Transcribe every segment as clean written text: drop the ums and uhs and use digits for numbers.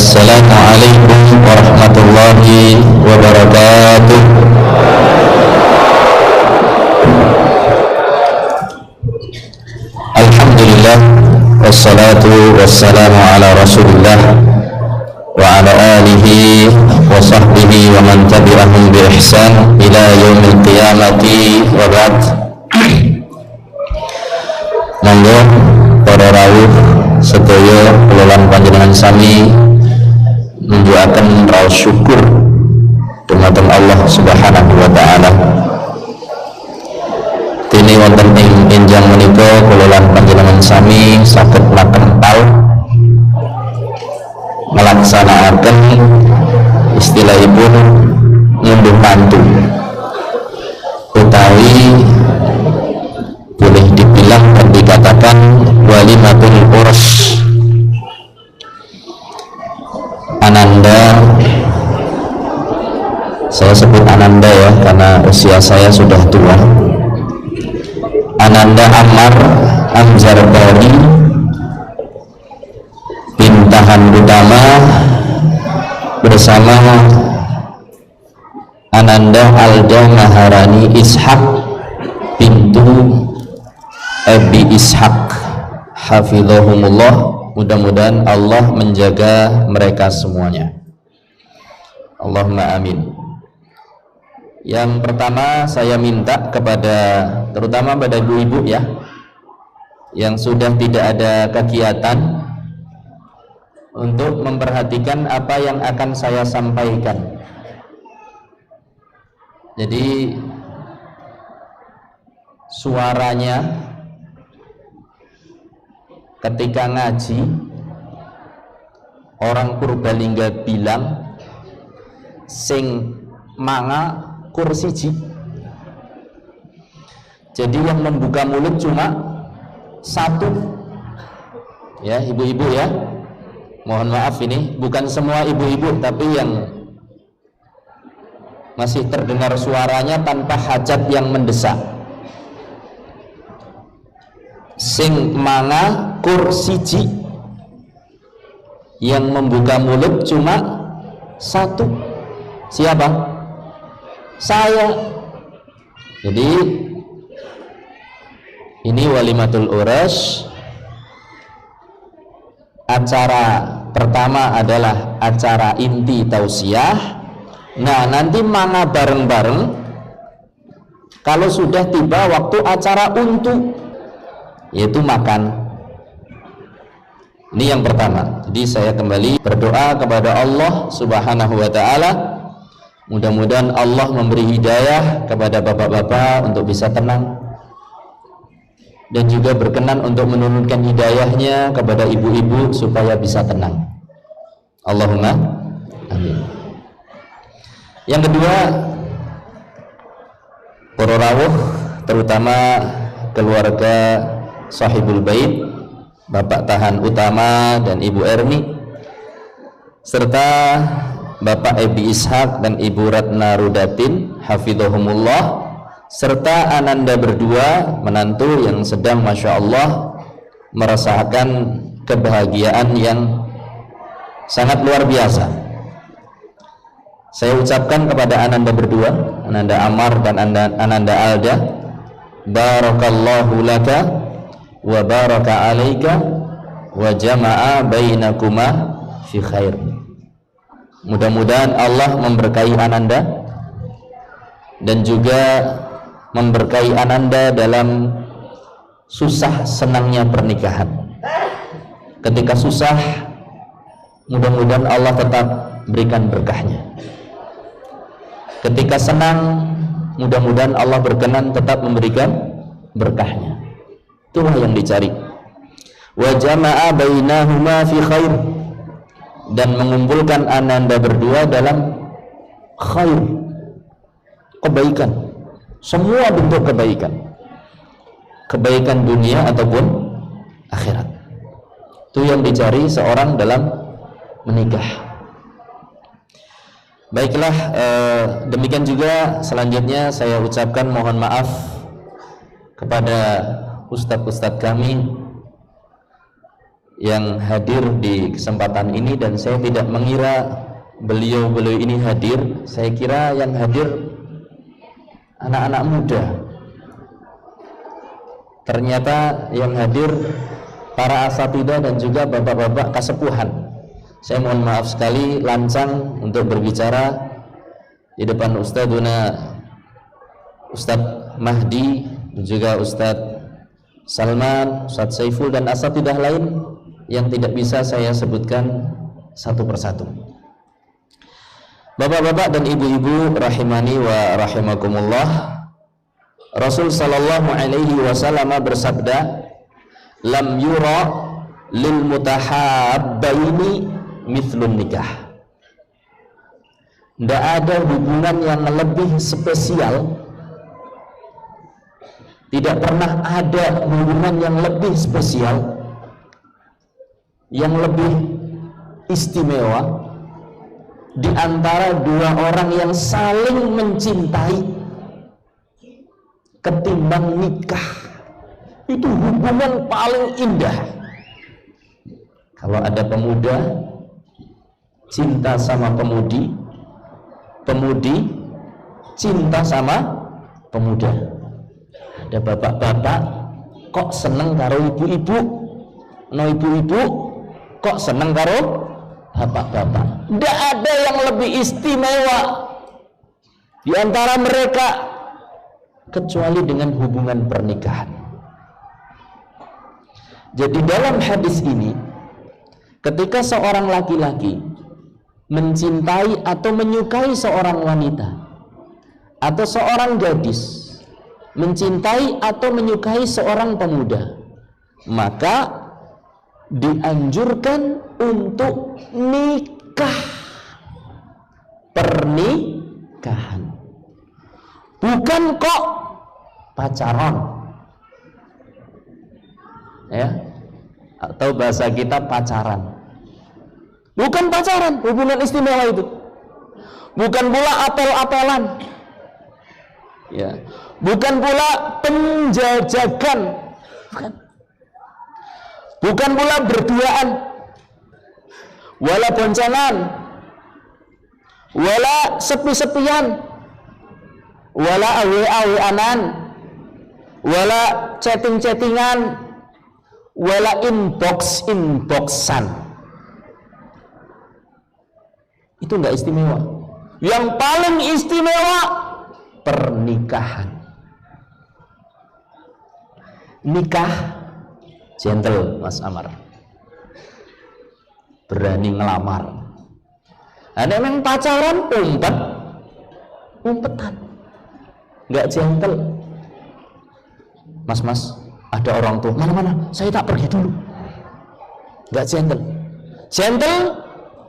Assalamualaikum warahmatullahi wabarakatuh. Alhamdulillah, wassalatu wassalamu ala rasulillah wa ala alihi wa sahbihi wa man tabi'ahum bi ihsan ila yaumil qiyamati wa ba'd. Monggo para rawuh sedaya kula panjenengan sami menjuakan raos syukur dumateng Allah Subhanahu wa taala. Dene wonten ing enjang menika kula lan panjenengan sami saged makempal melaksanakan istilahipun ngunduh mantu utawi boleh dibilang dan dikatakan walimatul urs. Ananda, saya sebut Ananda ya karena usia saya sudah tua. Ananda Ammar Amzarbari bintahan utama bersama Ananda Alda Maharani Ishak bintu Abi Ishak hafizahumullah. Mudah-mudahan Allah menjaga mereka semuanya. Allahumma amin. Yang pertama saya minta kepada terutama pada ibu-ibu ya yang sudah tidak ada kegiatan untuk memperhatikan apa yang akan saya sampaikan. Jadi suaranya ketika ngaji orang Purbalingga bilang sing manga kursiji. Jadi yang membuka mulut cuma satu ya ibu-ibu ya, mohon maaf ini bukan semua ibu-ibu tapi yang masih terdengar suaranya tanpa hajat yang mendesak. Sing manga kursiji, yang membuka mulut cuma satu. Siapa? Saya. Jadi ini walimatul urus. Acara pertama adalah acara inti tausiah. Nah nanti manga bareng-bareng kalau sudah tiba waktu acara untuk yaitu makan. Ini yang pertama. Jadi saya kembali berdoa kepada Allah Subhanahu wa taala, mudah-mudahan Allah memberi hidayah kepada bapak-bapak untuk bisa tenang dan juga berkenan untuk menurunkan hidayahnya kepada ibu-ibu supaya bisa tenang. Allahumma amin. Yang kedua, para rawuh terutama keluarga Sahibul Bait, Bapak Tahan Utama dan Ibu Erni, serta Bapak Abi Ishak dan Ibu Ratna Rudatin hafizahumullah, serta Ananda berdua menantu yang sedang Masya Allah merasakan kebahagiaan yang sangat luar biasa. Saya ucapkan kepada Ananda berdua, Ananda Ammar dan Ananda Alda, barakallahu laka wa baraka alaika wa jama'a bainakuma fi khair. Mudah-mudahan Allah memberkahi Ananda dan juga memberkahi Ananda dalam susah senangnya pernikahan. Ketika susah, mudah-mudahan Allah tetap berikan berkahnya. Ketika senang, mudah-mudahan Allah berkenan tetap memberikan berkahnya. Itulah yang dicari. Wa jama'a bainahuma fi khair, dan mengumpulkan Ananda berdua dalam khair, kebaikan, semua bentuk kebaikan, kebaikan dunia ataupun akhirat. Itu yang dicari seorang dalam menikah. Baiklah, demikian juga selanjutnya saya ucapkan mohon maaf kepada ustadz-ustadz kami yang hadir di kesempatan ini, dan saya tidak mengira beliau ini hadir. Saya kira yang hadir anak-anak muda. Ternyata yang hadir para asatidzah dan juga bapak-bapak kasepuhan. Saya mohon maaf sekali lancang untuk berbicara di depan Ustadzuna Ustadz Mahdi dan juga Ustadz Salman, Ustadz Saiful dan asatidzah lain yang tidak bisa saya sebutkan satu persatu. Bapak-bapak dan ibu-ibu rahimani wa rahimakumullah, Rasul sallallahu alaihi wasallam bersabda, lam yura lil mutahabbaini mithlun nikah. Tidak ada hubungan yang lebih spesial, tidak pernah ada hubungan yang lebih spesial, yang lebih istimewa di antara dua orang yang saling mencintai ketimbang nikah. Itu hubungan paling indah. Kalau ada pemuda cinta sama pemudi, pemudi cinta sama pemuda. Ada bapak-bapak kok seneng karo ibu-ibu, no ibu-ibu kok seneng karo bapak-bapak. Tidak ada yang lebih istimewa di antara mereka kecuali dengan hubungan pernikahan. Jadi dalam hadis ini, ketika seorang laki-laki mencintai atau menyukai seorang wanita, atau seorang gadis mencintai atau menyukai seorang pemuda, maka dianjurkan untuk nikah, pernikahan, bukan kok pacaran, ya, atau bahasa kita pacaran. Bukan pacaran, hubungan istimewa itu. Bukan pula apel-apelan, ya. Bukan pula penjajakan, bukan pula berduaan, wala boncengan, wala sepi-sepian, wala awe-aweanan, wala chatting-chattingan, wala inbox-inboxan. Itu enggak istimewa. Yang paling istimewa pernikahan. Nikah gentle, Mas Amar, berani ngelamar. Ada yang pacaran umpetan, nggak gentle. Mas, ada orang tua, mana, saya tak pergi dulu. Nggak gentle. Gentle,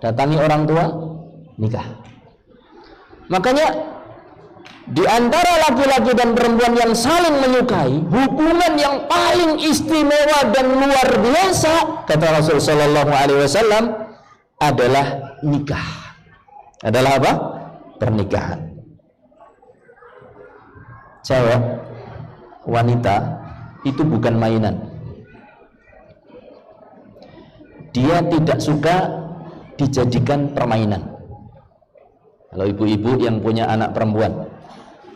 datangi orang tua, nikah. Makanya di antara laki-laki dan perempuan yang saling menyukai, hubungan yang paling istimewa dan luar biasa, kata Rasul sallallahu alaihi wasallam, adalah nikah. Adalah apa? Pernikahan. Cewek, wanita itu bukan mainan. Dia tidak suka dijadikan permainan. Kalau ibu-ibu yang punya anak perempuan,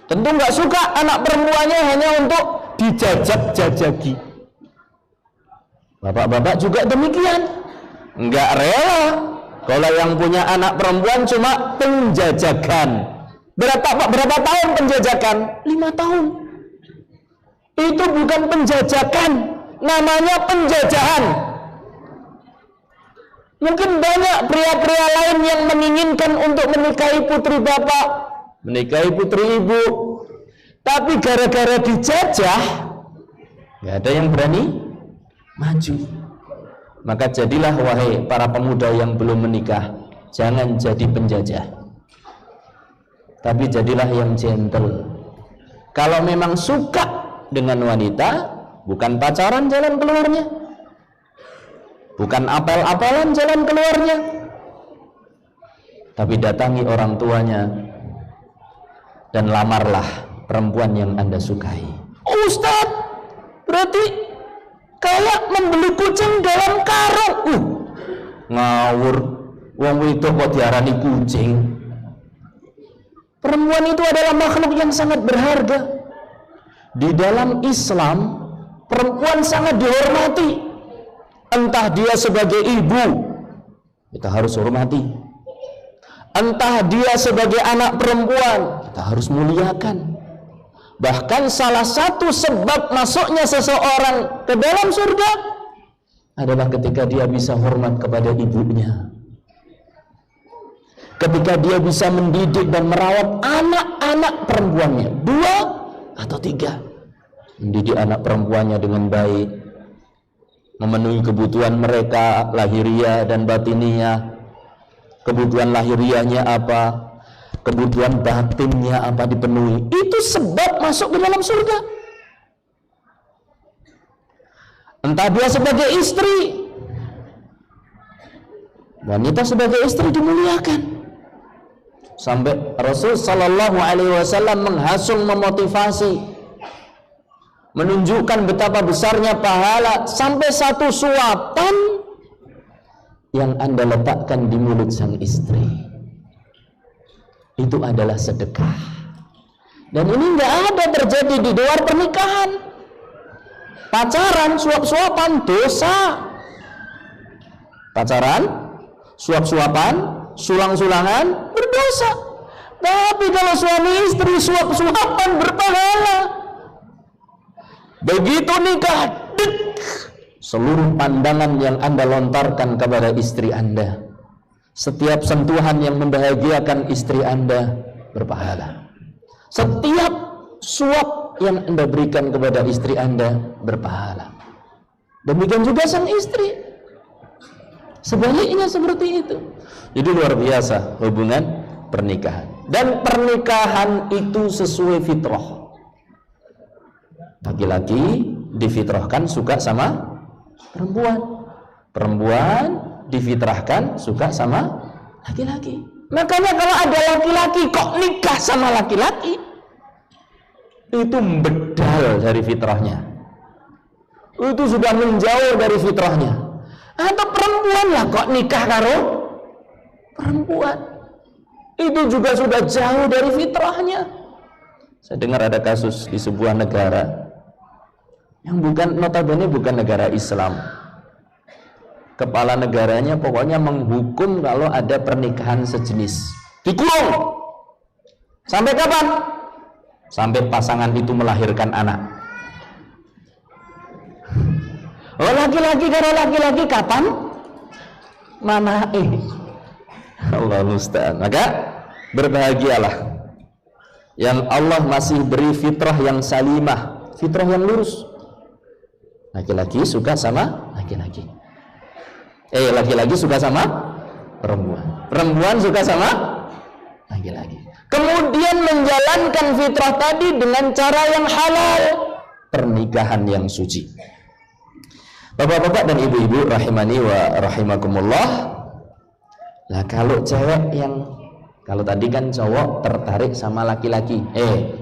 tentu nggak suka anak perempuannya hanya untuk dijajak-jajaki. Bapak-bapak juga demikian, nggak rela kalau yang punya anak perempuan cuma penjajakan. Berapa tahun penjajakan? 5 tahun. Itu bukan penjajakan, namanya penjajahan. Mungkin banyak pria-pria lain yang menginginkan untuk menikahi putri bapak, menikahi putri ibu, tapi gara-gara dijajah, nggak ada yang berani maju. Maka jadilah, wahai para pemuda yang belum menikah, jangan jadi penjajah, tapi jadilah yang gentle. Kalau memang suka dengan wanita, bukan pacaran jalan keluarnya, bukan apel-apelan jalan keluarnya, tapi datangi orang tuanya dan lamarlah perempuan yang Anda sukai. Oh, Ustaz, berarti kayak membeli kucing dalam karung. Ngawur, wong wedok kok diarani kucing. Perempuan itu adalah makhluk yang sangat berharga. Di dalam Islam, perempuan sangat dihormati. Entah dia sebagai ibu, kita harus hormati. Entah dia sebagai anak perempuan, kita harus muliakan. Bahkan salah satu sebab masuknya seseorang ke dalam surga adalah ketika dia bisa hormat kepada ibunya, ketika dia bisa mendidik dan merawat anak-anak perempuannya, 2 atau 3, mendidik anak perempuannya dengan baik, memenuhi kebutuhan mereka lahiriah dan batiniah. Kebutuhan lahiriahnya apa, kebutuhan batinnya apa dipenuhi, itu sebab masuk ke dalam surga. Entah dia sebagai istri, wanita sebagai istri dimuliakan. Sampai Rasul Sallallahu Alaihi Wasallam menghasung, memotivasi, menunjukkan betapa besarnya pahala sampai satu suapan yang Anda letakkan di mulut sang istri itu adalah sedekah. Dan ini nggak ada terjadi di luar pernikahan. Pacaran, suap-suapan, dosa. Pacaran, suap-suapan, sulang-sulangan, berdosa. Tapi kalau suami istri suap-suapan, berpahala. Begitu nikah, seluruh pandangan yang Anda lontarkan kepada istri Anda, setiap sentuhan yang membahagiakan istri Anda, berpahala. Setiap suap yang Anda berikan kepada istri Anda, berpahala. Demikian juga sang istri, sebaliknya seperti itu. Jadi luar biasa hubungan pernikahan. Dan pernikahan itu sesuai fitrah. Laki-laki difitrahkan suka sama perempuan, perempuan difitrahkan suka sama laki-laki. Makanya kalau ada laki-laki kok nikah sama laki-laki, itu bedal dari fitrahnya, itu sudah menjauh dari fitrahnya. Atau perempuan lah kok nikah karo perempuan, itu juga sudah jauh dari fitrahnya. Saya dengar ada kasus di sebuah negara yang notabene bukan negara Islam. Kepala negaranya pokoknya menghukum kalau ada pernikahan sejenis, dikurung. Sampai kapan? Sampai pasangan itu melahirkan anak. Oh, laki-laki karo laki-laki kapan? Mana Allah musta'an. Maka berbahagialah yang Allah masih beri fitrah yang salimah, fitrah yang lurus. Laki-laki suka sama laki-laki, laki-laki suka sama perempuan, perempuan suka sama laki-laki. Kemudian menjalankan fitrah tadi dengan cara yang halal, pernikahan yang suci. Bapak-bapak dan ibu-ibu rahimani wa rahimakumullah. Lah kalau cewek yang, kalau tadi kan cowok tertarik sama laki-laki,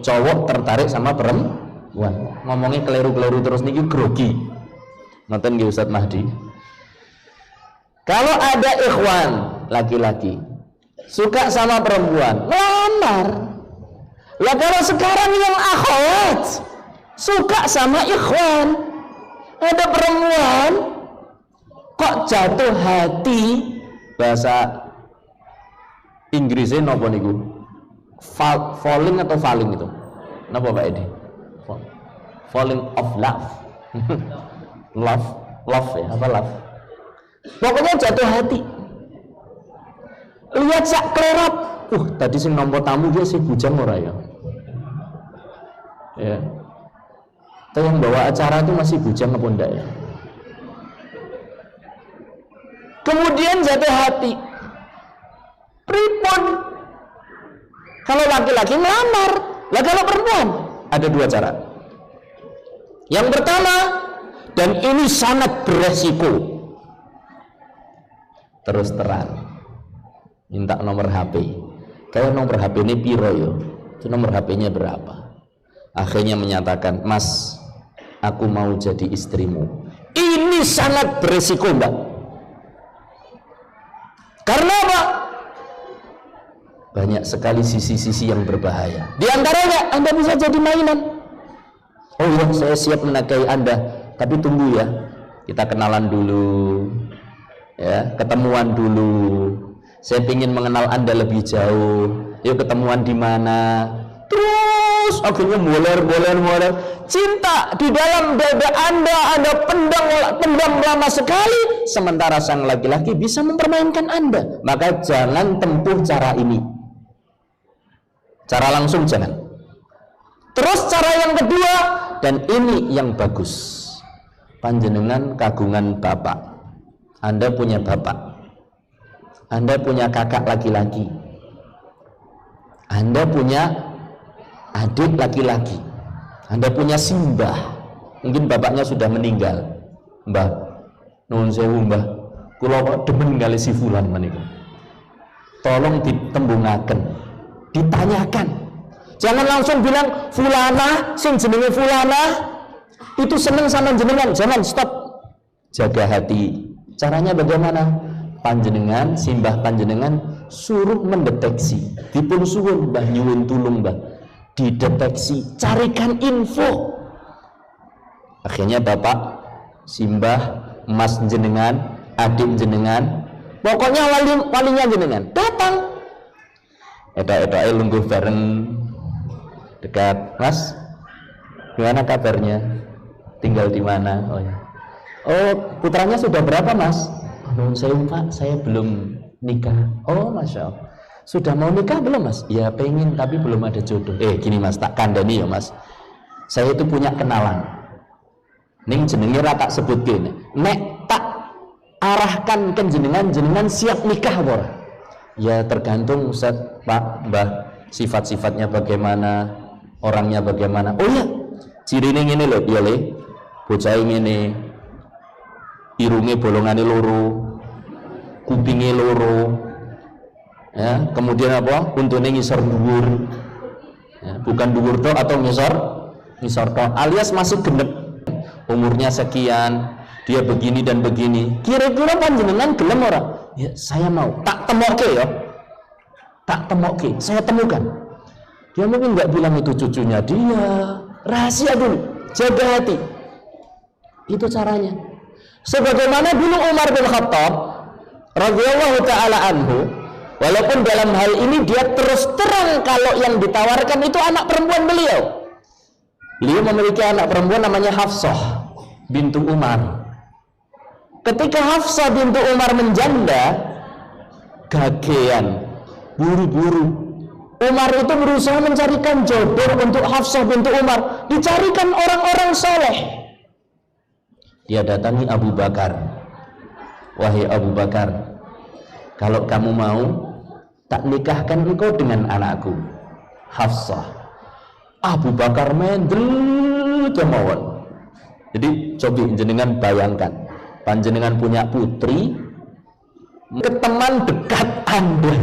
cowok tertarik sama perempuan, ngomongnya keliru-keliru terus niki grogi. Nonton nggih Ustaz Mahdi. Kalau ada ikhwan laki-laki suka sama perempuan, melamar. Lah kalau sekarang yang akhwat suka sama ikhwan, ada perempuan kok jatuh hati, bahasa Inggrisnya napa niku? Falling atau falling itu? Napa Pak Edi? Falling of love. love ya, apa love? Pokoknya jatuh hati. Lihat sak klerap. Tadi sing nampa tamu dia sih bujang ora ya? Ya. Atau yang bawa acara itu masih bujang apa enggak ya? Kemudian jatuh hati. Pripun? Kalau laki-laki melamar, lah kalau perempuan ada 2 cara. Yang pertama, dan ini sangat beresiko, terus terang minta nomor HP. Kalau nomor HP ini piro yo? Itu nomor HP-nya berapa? Akhirnya menyatakan, "Mas, aku mau jadi istrimu." Ini sangat beresiko, Mbak. Karena apa? Banyak sekali sisi-sisi yang berbahaya. Di antaranya, Anda bisa jadi mainan. Oh ya, saya siap menikahi Anda, tapi tunggu ya, kita kenalan dulu, ya, ketemuan dulu. Saya ingin mengenal Anda lebih jauh. Yuk ketemuan di mana? Terus akhirnya moler. Cinta di dalam dada Anda pendam lama sekali. Sementara sang laki-laki bisa mempermainkan Anda. Maka jangan tempuh cara ini. Cara langsung jangan. Terus cara yang kedua, dan ini yang bagus. Panjenengan kagungan bapak. Anda punya bapak. Anda punya kakak laki-laki. Anda punya adik laki-laki. Anda punya simbah. Mungkin bapaknya sudah meninggal. Mbah, nuwun sewu Mbah, kula kok demen kali si fulan menika. Tolong ditembungaken, ditanyakan. Jangan langsung bilang fulana, sing jenenge fulana itu seneng sama jenengan. Jangan, stop. Jaga hati. Caranya bagaimana? Panjenengan, simbah panjenengan suruh mendeteksi. Dipun suwun Mbah, nyuwun tulung Mbah, dideteksi, carikan info. Akhirnya bapak, simbah, mas jenengan, adik jenengan, pokoknya walinya jenengan datang. Eta lungguh bareng dekat. Mas, gimana kabarnya? Tinggal di mana? Oh ya. Oh, putranya sudah berapa Mas? Oh, saya belum nikah. Oh, masya Allah. Sudah mau nikah belum Mas? Ya pengen, tapi belum ada jodoh. Gini Mas, tak kandani ya Mas. Saya itu punya kenalan. Ning jenenge ra tak sebut gini. Nek tak arahkan ke jenengan siap nikah ora? Ya tergantung Ustaz, Pak, Mbah, sifat-sifatnya bagaimana, orangnya bagaimana. Oh ya, cirine ngene lho, piye le? Bocah ngene. Irunge bolongane loro, kupinge loro. Ya, kemudian apa? Untune ngisor dhuwur. Ya, bukan dhuwur tok atau ngisor tok, alias masih genep. Umurnya sekian, dia begini dan begini. Kira-kira panjenengan gelem ora? Ya, saya mau. Tak temokke ya. Tak temokke, saya temukan. Dia mungkin nggak bilang itu cucunya dia. Rahasia dulu, jaga hati. Itu caranya. Sebagaimana dulu Umar bin Khattab radhiyallahu taala anhu, walaupun dalam hal ini dia terus terang kalau yang ditawarkan itu anak perempuan beliau. Beliau memiliki anak perempuan namanya Hafsah bintu Umar. Ketika Hafsah bintu Umar menjanda, gagean, buru-buru. Umar itu berusaha mencarikan jodoh untuk Hafsah bintu Umar, dicarikan orang-orang soleh. Dia datangi Abu Bakar. Wahai Abu Bakar, kalau kamu mau, tak nikahkan engkau dengan anakku Hafsah. Abu Bakar mendel kemauan. Jadi coba jenengan bayangkan, panjenengan punya putri ke teman dekat Anda,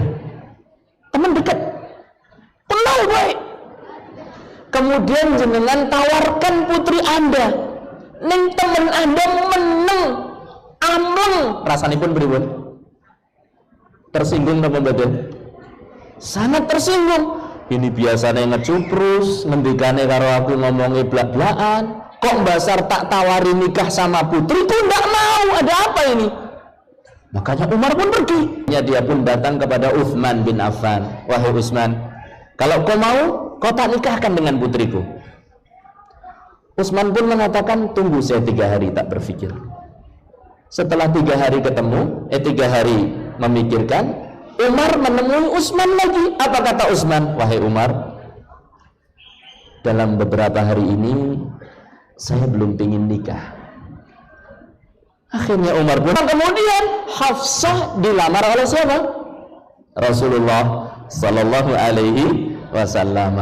teman dekat, kenal baik. Kemudian jenengan tawarkan putri Anda, ning temen Anda meneng, amleng, rasanipun pripun? Tersinggung napa mboten? Sangat tersinggung. Ini biasanya ngecuprus, ngendikane karo aku ngomongnya blak-blakan. Kok Mbasar tak tawari nikah sama putriku, nggak mau. Ada apa ini? Makanya Umar pun pergi. Dia pun datang kepada Utsman bin Affan. Wahai Utsman, kalau kau mau, kau tak nikahkan dengan putriku. Utsman pun mengatakan, tunggu saya 3 hari tak berpikir. Setelah 3 hari ketemu, 3 hari memikirkan, Umar menemui Utsman lagi. Apa kata Utsman? Wahai Umar, dalam beberapa hari ini saya belum ingin nikah. Akhirnya Umar pun, kemudian Hafsah dilamar oleh siapa? Rasulullah Sallallahu Alaihi Wasallam.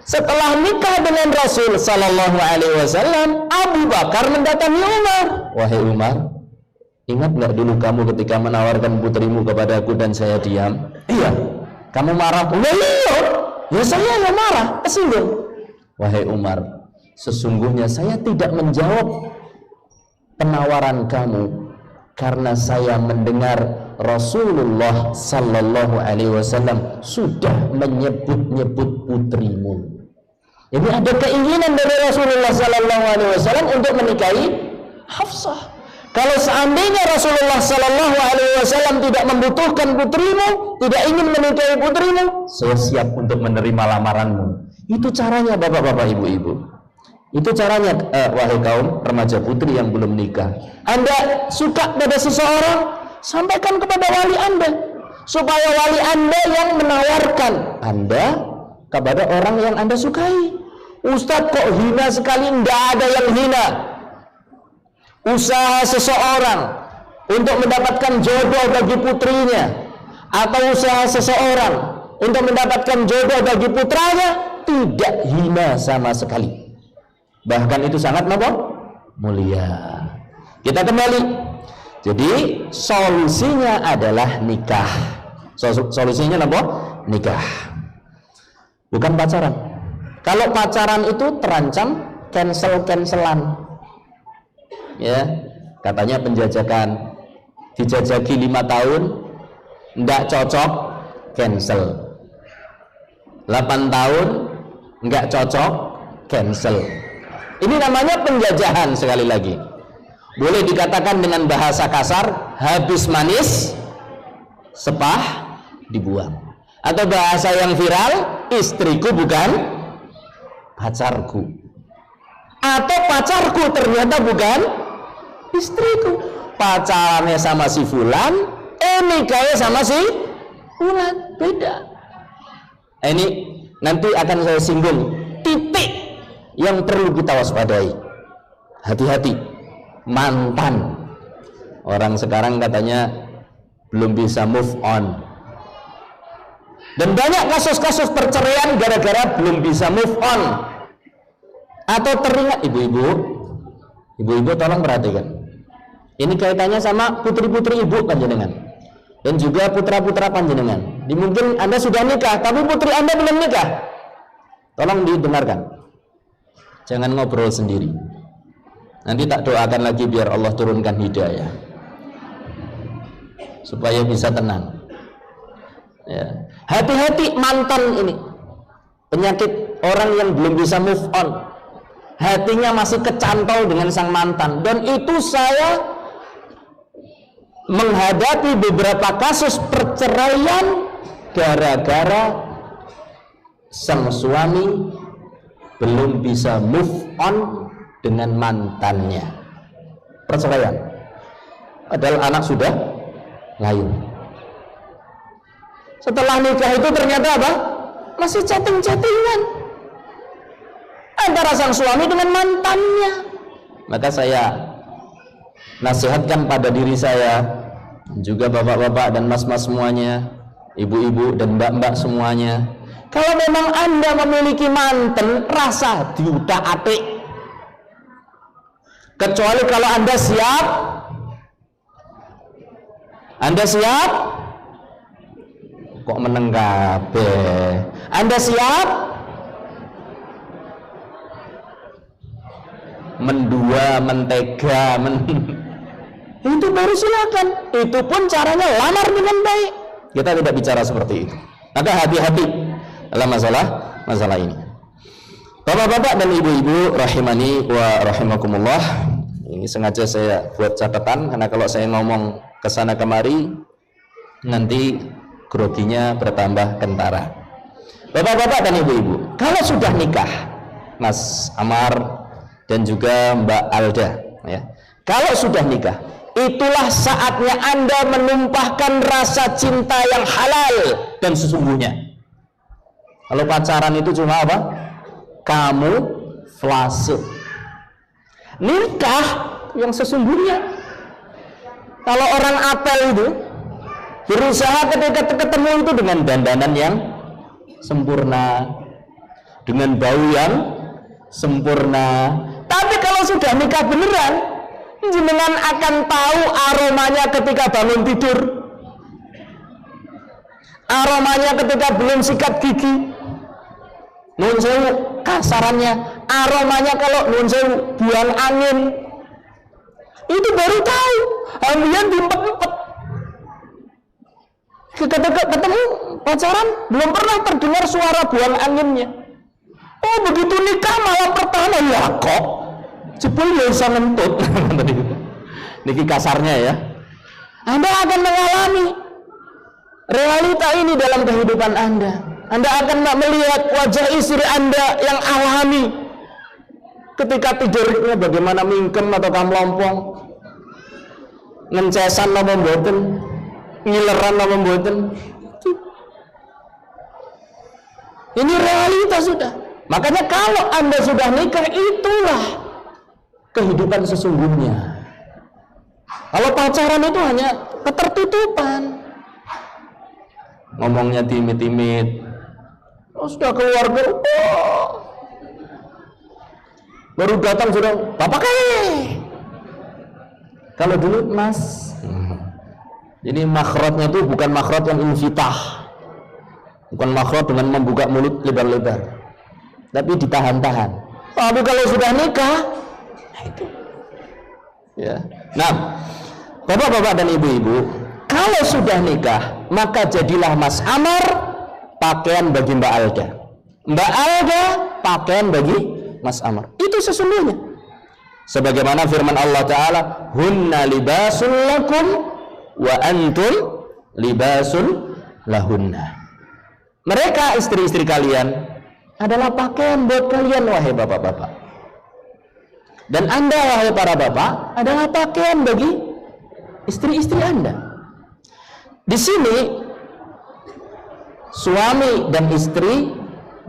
Setelah nikah dengan Rasul Sallallahu Alaihi Wasallam, Abu Bakar mendatangi Umar. Wahai Umar, ingat nggak dulu kamu ketika menawarkan putrimu kepadaku dan saya diam? Iya. Kamu marah? Iya. Ya saya nggak marah, tersinggung. Wahai Umar, sesungguhnya saya tidak menjawab penawaran kamu karena saya mendengar Rasulullah sallallahu alaihi wasallam sudah menyebut-nyebut putrimu. Jadi ada keinginan dari Rasulullah sallallahu alaihi wasallam untuk menikahi Hafsah. Kalau seandainya Rasulullah sallallahu alaihi wasallam tidak membutuhkan putrimu, tidak ingin menikahi putrimu, saya siap untuk menerima lamaranmu. Itu caranya bapak-bapak, ibu-ibu. Itu caranya wahai kaum remaja putri yang belum nikah. Anda suka pada seseorang, sampaikan kepada wali Anda, supaya wali Anda yang menawarkan Anda kepada orang yang Anda sukai. Ustadz kok hina sekali? Tidak ada yang hina. Usaha seseorang untuk mendapatkan jodoh bagi putrinya, atau usaha seseorang untuk mendapatkan jodoh bagi putranya, tidak hina sama sekali. Bahkan itu sangat mulia. Kita kembali. Jadi solusinya adalah nikah. Solusinya apa? Nikah. Bukan pacaran. Kalau pacaran itu terancam cancel-cancelan. Ya, katanya penjajakan, dijajaki 5 tahun, enggak cocok, cancel. 8 tahun, enggak cocok, cancel. Ini namanya penjajahan. Sekali lagi, boleh dikatakan dengan bahasa kasar, habis manis sepah dibuang. Atau bahasa yang viral, istriku bukan pacarku. Atau pacarku ternyata bukan istriku. Pacarannya sama si fulan, nikahnya sama si fulan. Beda. Ini nanti akan saya singgung titik yang perlu kita waspadai. Hati-hati, mantan. Orang sekarang katanya belum bisa move on. Dan banyak kasus-kasus perceraian gara-gara belum bisa move on. Atau teringat, ibu-ibu tolong perhatikan. Ini kaitannya sama putri-putri ibu panjenengan dan juga putra-putra panjenengan. Mungkin Anda sudah nikah, tapi putri Anda belum nikah. Tolong didengarkan. Jangan ngobrol sendiri. Nanti tak doakan lagi biar Allah turunkan hidayah supaya bisa tenang. Ya. Hati-hati mantan ini. Penyakit orang yang belum bisa move on. Hatinya masih kecantol dengan sang mantan. Dan itu saya menghadapi beberapa kasus perceraian gara-gara sang suami belum bisa move on dengan mantannya. Perceraian. Padahal anak sudah lahir. Setelah nikah itu ternyata apa? Masih chatting-chattingan antara sang suami dengan mantannya. Maka saya nasihatkan pada diri saya, juga bapak-bapak dan mas-mas semuanya, ibu-ibu dan mbak-mbak semuanya, kalau memang Anda memiliki mantan, rasa diutak-atik. Kecuali kalau Anda siap. Anda siap? Kok meneng kabeh? Anda siap? Mendua, mentega, itu baru silakan. Itu pun caranya lamar dengan baik. Kita tidak bicara seperti itu. Maka hati-hati dalam masalah ini. Bapak-bapak dan ibu-ibu rahimani wa rahimakumullah. Ini sengaja saya buat catatan karena kalau saya ngomong kesana kemari nanti groginya bertambah kentara. Bapak-bapak dan ibu-ibu, kalau sudah nikah, Mas Amar dan juga Mbak Alda, ya, kalau sudah nikah, itulah saatnya Anda menumpahkan rasa cinta yang halal dan sesungguhnya. Kalau pacaran itu cuma apa? Kamu flase. Nikah yang sesungguhnya. Kalau orang apel itu berusaha ketika ketemu itu dengan dandanan yang sempurna, dengan bau yang sempurna. Tapi kalau sudah nikah beneran, jenengan akan tahu aromanya ketika bangun tidur, aromanya ketika belum sikat gigi, nun sewu kasarannya, aromanya kalau nun sewu buang angin, Itu baru tahu. Hamian diempet-empet. Ketemu pacaran belum pernah terdengar suara buang anginnya. Oh, begitu nikah malam pertama ya kok jebul ya bisa ngentut. Niki kasarnya ya. Anda akan mengalami realita ini dalam kehidupan Anda. Anda akan melihat wajah istri Anda yang alami ketika tidurnya bagaimana mingkem atau kamlompong, ngencesan apa mboten, ngileran apa mboten. Ini realita sudah. Makanya kalau Anda sudah nikah, itulah kehidupan sesungguhnya. Kalau pacaran itu hanya ketertutupan, ngomongnya timid-timid. Oh, sudah keluarga, oh, baru datang sudah bapak Kalau dulu mas, ini makhrajnya itu bukan makhraj yang infitah, bukan makhraj dengan membuka mulut lebar-lebar, tapi ditahan-tahan. Tapi kalau sudah nikah, nah itu ya. Nah, bapak-bapak dan ibu-ibu, kalau sudah nikah, maka jadilah Mas Amar pakaian bagi Mbak Alda, Mbak Alda pakaian bagi Mas Amar. Itu sesungguhnya sebagaimana firman Allah Ta'ala, hunna libasul lakum wa antum libasul lahunna. Mereka istri-istri kalian adalah pakaian buat kalian, wahai bapak-bapak, dan Anda, wahai para bapak, adalah pakaian bagi istri-istri Anda. Di sini suami dan istri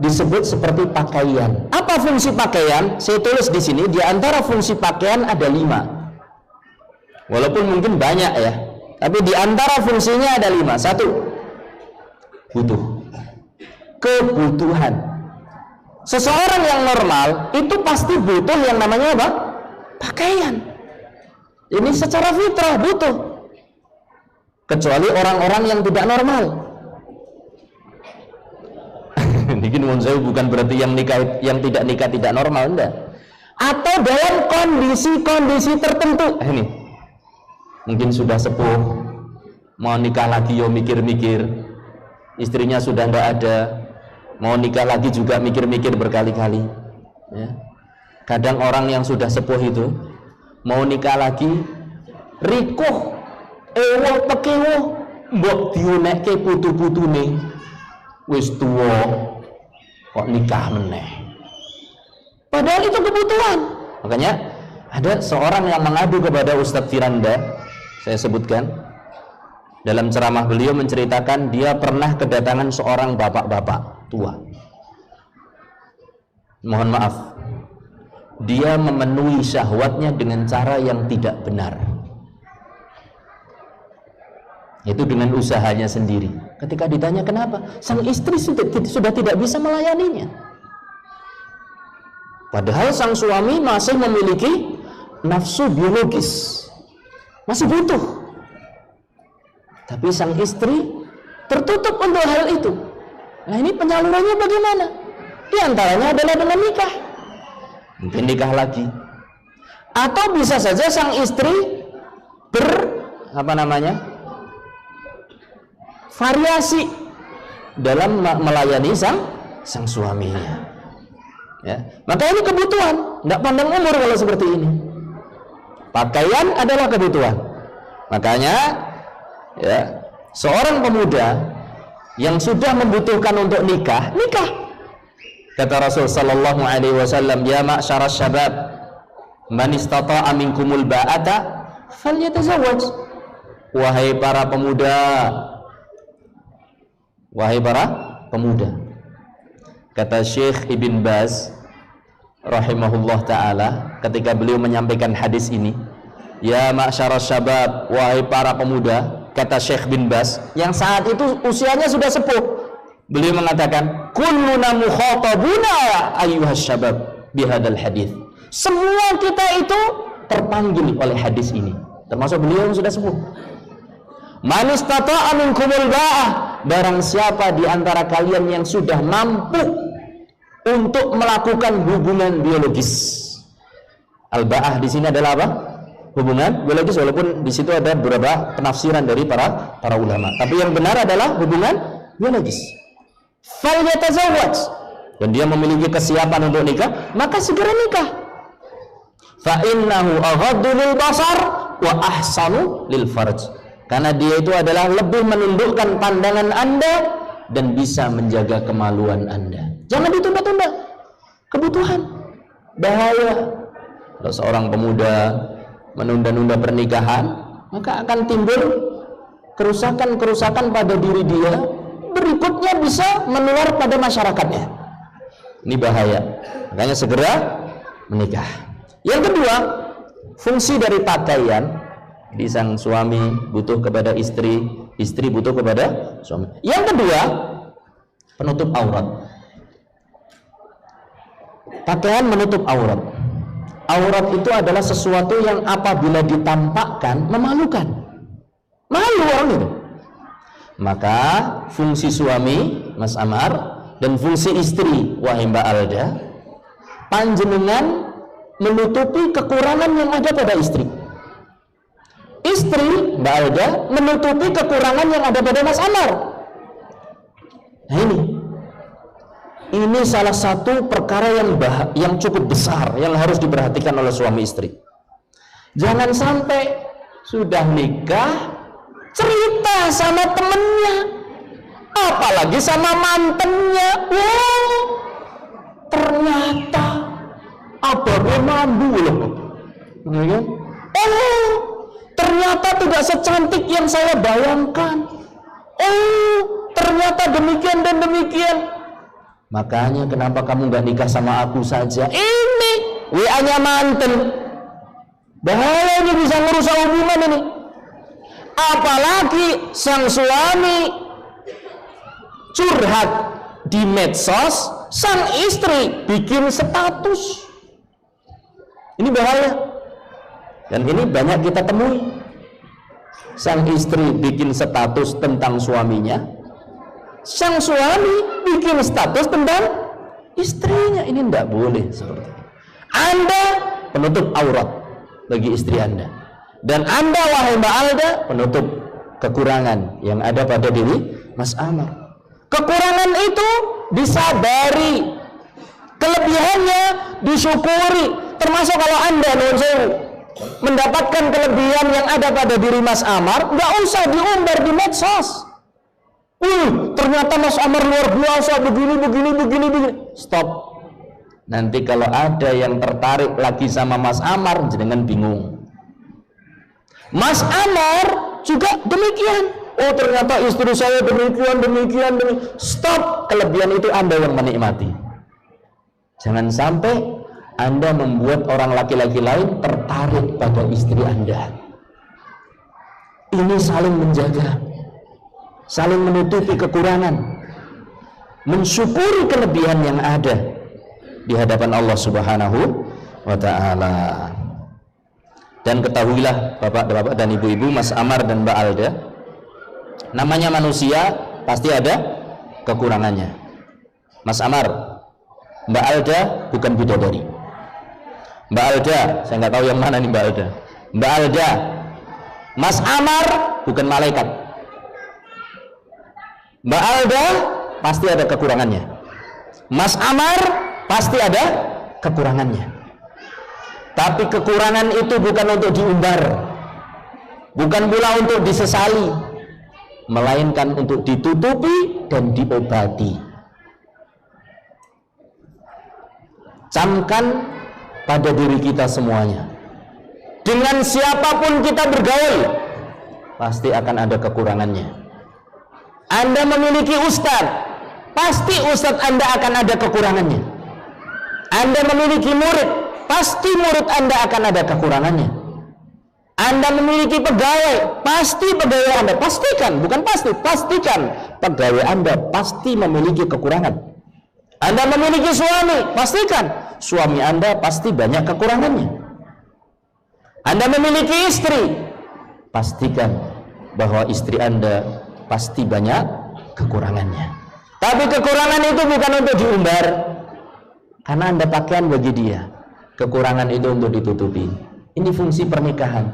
disebut seperti pakaian. Apa fungsi pakaian? Saya tulis di sini, di antara fungsi pakaian ada 5. Walaupun mungkin banyak ya, tapi di antara fungsinya ada 5. 1, butuh, kebutuhan. Seseorang yang normal itu pasti butuh yang namanya apa? Pakaian. Ini secara fitrah butuh. Kecuali orang-orang yang tidak normal. Mungkin saya bukan berarti yang tidak nikah tidak normal, enggak. Atau dalam kondisi-kondisi tertentu. Ini mungkin sudah sepuh, mau nikah lagi yo mikir-mikir, istrinya sudah enggak ada, mau nikah lagi juga mikir-mikir berkali-kali ya. Kadang orang yang sudah sepuh itu mau nikah lagi rikuh ewo pekewo mbok diunekke putu-putune wis tuwa kok nikah meneh, padahal itu kebutuhan. Makanya ada seorang yang mengadu kepada Ustadz Firanda, saya sebutkan dalam ceramah beliau, menceritakan dia pernah kedatangan seorang bapak-bapak tua. Mohon maaf, dia memenuhi syahwatnya dengan cara yang tidak benar, itu dengan usahanya sendiri. Ketika ditanya kenapa, sang istri sudah tidak bisa melayaninya, padahal sang suami masih memiliki nafsu biologis, masih butuh. Tapi sang istri tertutup untuk hal itu. Nah, ini penyalurannya bagaimana? Di antaranya adalah dengan nikah. Mungkin nikah lagi. Atau bisa saja sang istri variasi dalam melayani sang suaminya. Ya. Maka ini kebutuhan, tidak pandang umur kalau seperti ini. Pakaian adalah kebutuhan. Makanya ya, seorang pemuda yang sudah membutuhkan untuk nikah. Kata Rasul sallallahu alaihi wasallam, ya ma'syaras syabab, man istata'a minkumul ba'ata falyatazawwaj. Wahai para pemuda, kata Syekh Ibn Baz rahimahullah ta'ala ketika beliau menyampaikan hadis ini, ya ma'syaras syabab, wahai para pemuda, kata Syekh bin Baz yang saat itu usianya sudah sepuh, beliau mengatakan, kulluna mukhatabuna ayyuhas syabab bihadal hadis. Semua kita itu terpanggil oleh hadis ini, termasuk beliau yang sudah sepuh. Man istata'a minkumul ba'ah, barang siapa di antara kalian yang sudah mampu untuk melakukan hubungan biologis. Al-ba'ah di sini adalah apa? hubungan biologis, walaupun di situ ada beberapa penafsiran dari para ulama. Tapi yang benar adalah hubungan biologis. Falyatazawwaj, dan dia memiliki kesiapan untuk nikah, maka segera nikah. Fa innahu aghaddu lil basar wa ahsanu lil farj. Karena dia itu adalah lebih menundukkan pandangan Anda dan bisa menjaga kemaluan Anda. Jangan ditunda-tunda kebutuhan. Bahaya kalau seorang pemuda menunda-nunda pernikahan, maka akan timbul kerusakan-kerusakan pada diri dia, berikutnya bisa menular pada masyarakatnya. Ini bahaya. Makanya segera menikah. Yang kedua, fungsi dari pakaian. Jadi sang suami butuh kepada istri, istri butuh kepada suami. Yang kedua, penutup aurat. Pakaian menutup aurat. Aurat itu adalah sesuatu yang apabila ditampakkan memalukan. Malu orang itu. Maka fungsi suami, Mas Amar, dan fungsi istri, wahai Mbak Alda, panjenengan menutupi kekurangan yang ada pada istri. Istri, Mbak Alda, menutupi kekurangan yang ada pada Mas Amar. Nah ini salah satu perkara yang cukup besar yang harus diperhatikan oleh suami istri. Jangan sampai sudah nikah cerita sama temennya, apalagi sama mantennya. Wow, ternyata abangnya mambu loh. Oh, ternyata tidak secantik yang saya bayangkan. Oh, ternyata demikian dan demikian. Makanya kenapa kamu gak nikah sama aku saja? Ini WA-nya manten. Bahaya, ini bisa merusak hubungan ini. Apalagi sang suami curhat di medsos, sang istri bikin status. Ini bahaya. Dan ini banyak kita temui. Sang istri bikin status tentang suaminya, sang suami bikin status tentang istrinya. Ini tidak boleh seperti itu. Anda penutup aurat bagi istri Anda, dan Anda, wahai Mbak Alda, penutup kekurangan yang ada pada diri Mas Amar. Kekurangan itu disadari, kelebihannya disyukuri. Termasuk kalau Anda mendapatkan kelebihan yang ada pada diri Mas Amar, nggak usah diumbar di medsos. Ternyata Mas Amar luar biasa, begini. Stop. Nanti kalau ada yang tertarik lagi sama Mas Amar, jangan bingung. Mas Amar juga demikian. Oh, ternyata istri saya demikian. Stop. Kelebihan itu Anda yang menikmati. Jangan sampai Anda membuat orang laki-laki lain tertarik pada istri Anda. Ini saling menjaga, saling menutupi kekurangan, mensyukuri kelebihan yang ada di hadapan Allah Subhanahu wa ta'ala. Dan ketahuilah bapak-bapak dan ibu-ibu, Mas Amar dan Mbak Alda, namanya manusia pasti ada kekurangannya. Mas Amar, Mbak Alda bukan bidadari. Mbak Alda, saya nggak tahu yang mana nih Mbak Alda. Mbak Alda, Mas Amar bukan malaikat. Mbak Alda pasti ada kekurangannya. Mas Amar pasti ada kekurangannya. Tapi kekurangan itu bukan untuk diumbar, bukan pula untuk disesali, melainkan untuk ditutupi dan diobati. Camkan pada diri kita semuanya, dengan siapapun kita bergaul pasti akan ada kekurangannya. Anda memiliki ustadz, pasti ustadz Anda akan ada kekurangannya. Anda memiliki murid, pasti murid Anda akan ada kekurangannya. Anda memiliki pegawai, pasti pegawai Anda, pastikan, bukan pasti, pastikan pegawai Anda pasti memiliki kekurangan. Anda memiliki suami, pastikan suami Anda pasti banyak kekurangannya. Anda memiliki istri, pastikan bahwa istri Anda pasti banyak kekurangannya. Tapi kekurangan itu bukan untuk diumbar, karena Anda pakaian bagi dia. Kekurangan itu untuk ditutupi. Ini fungsi pernikahan.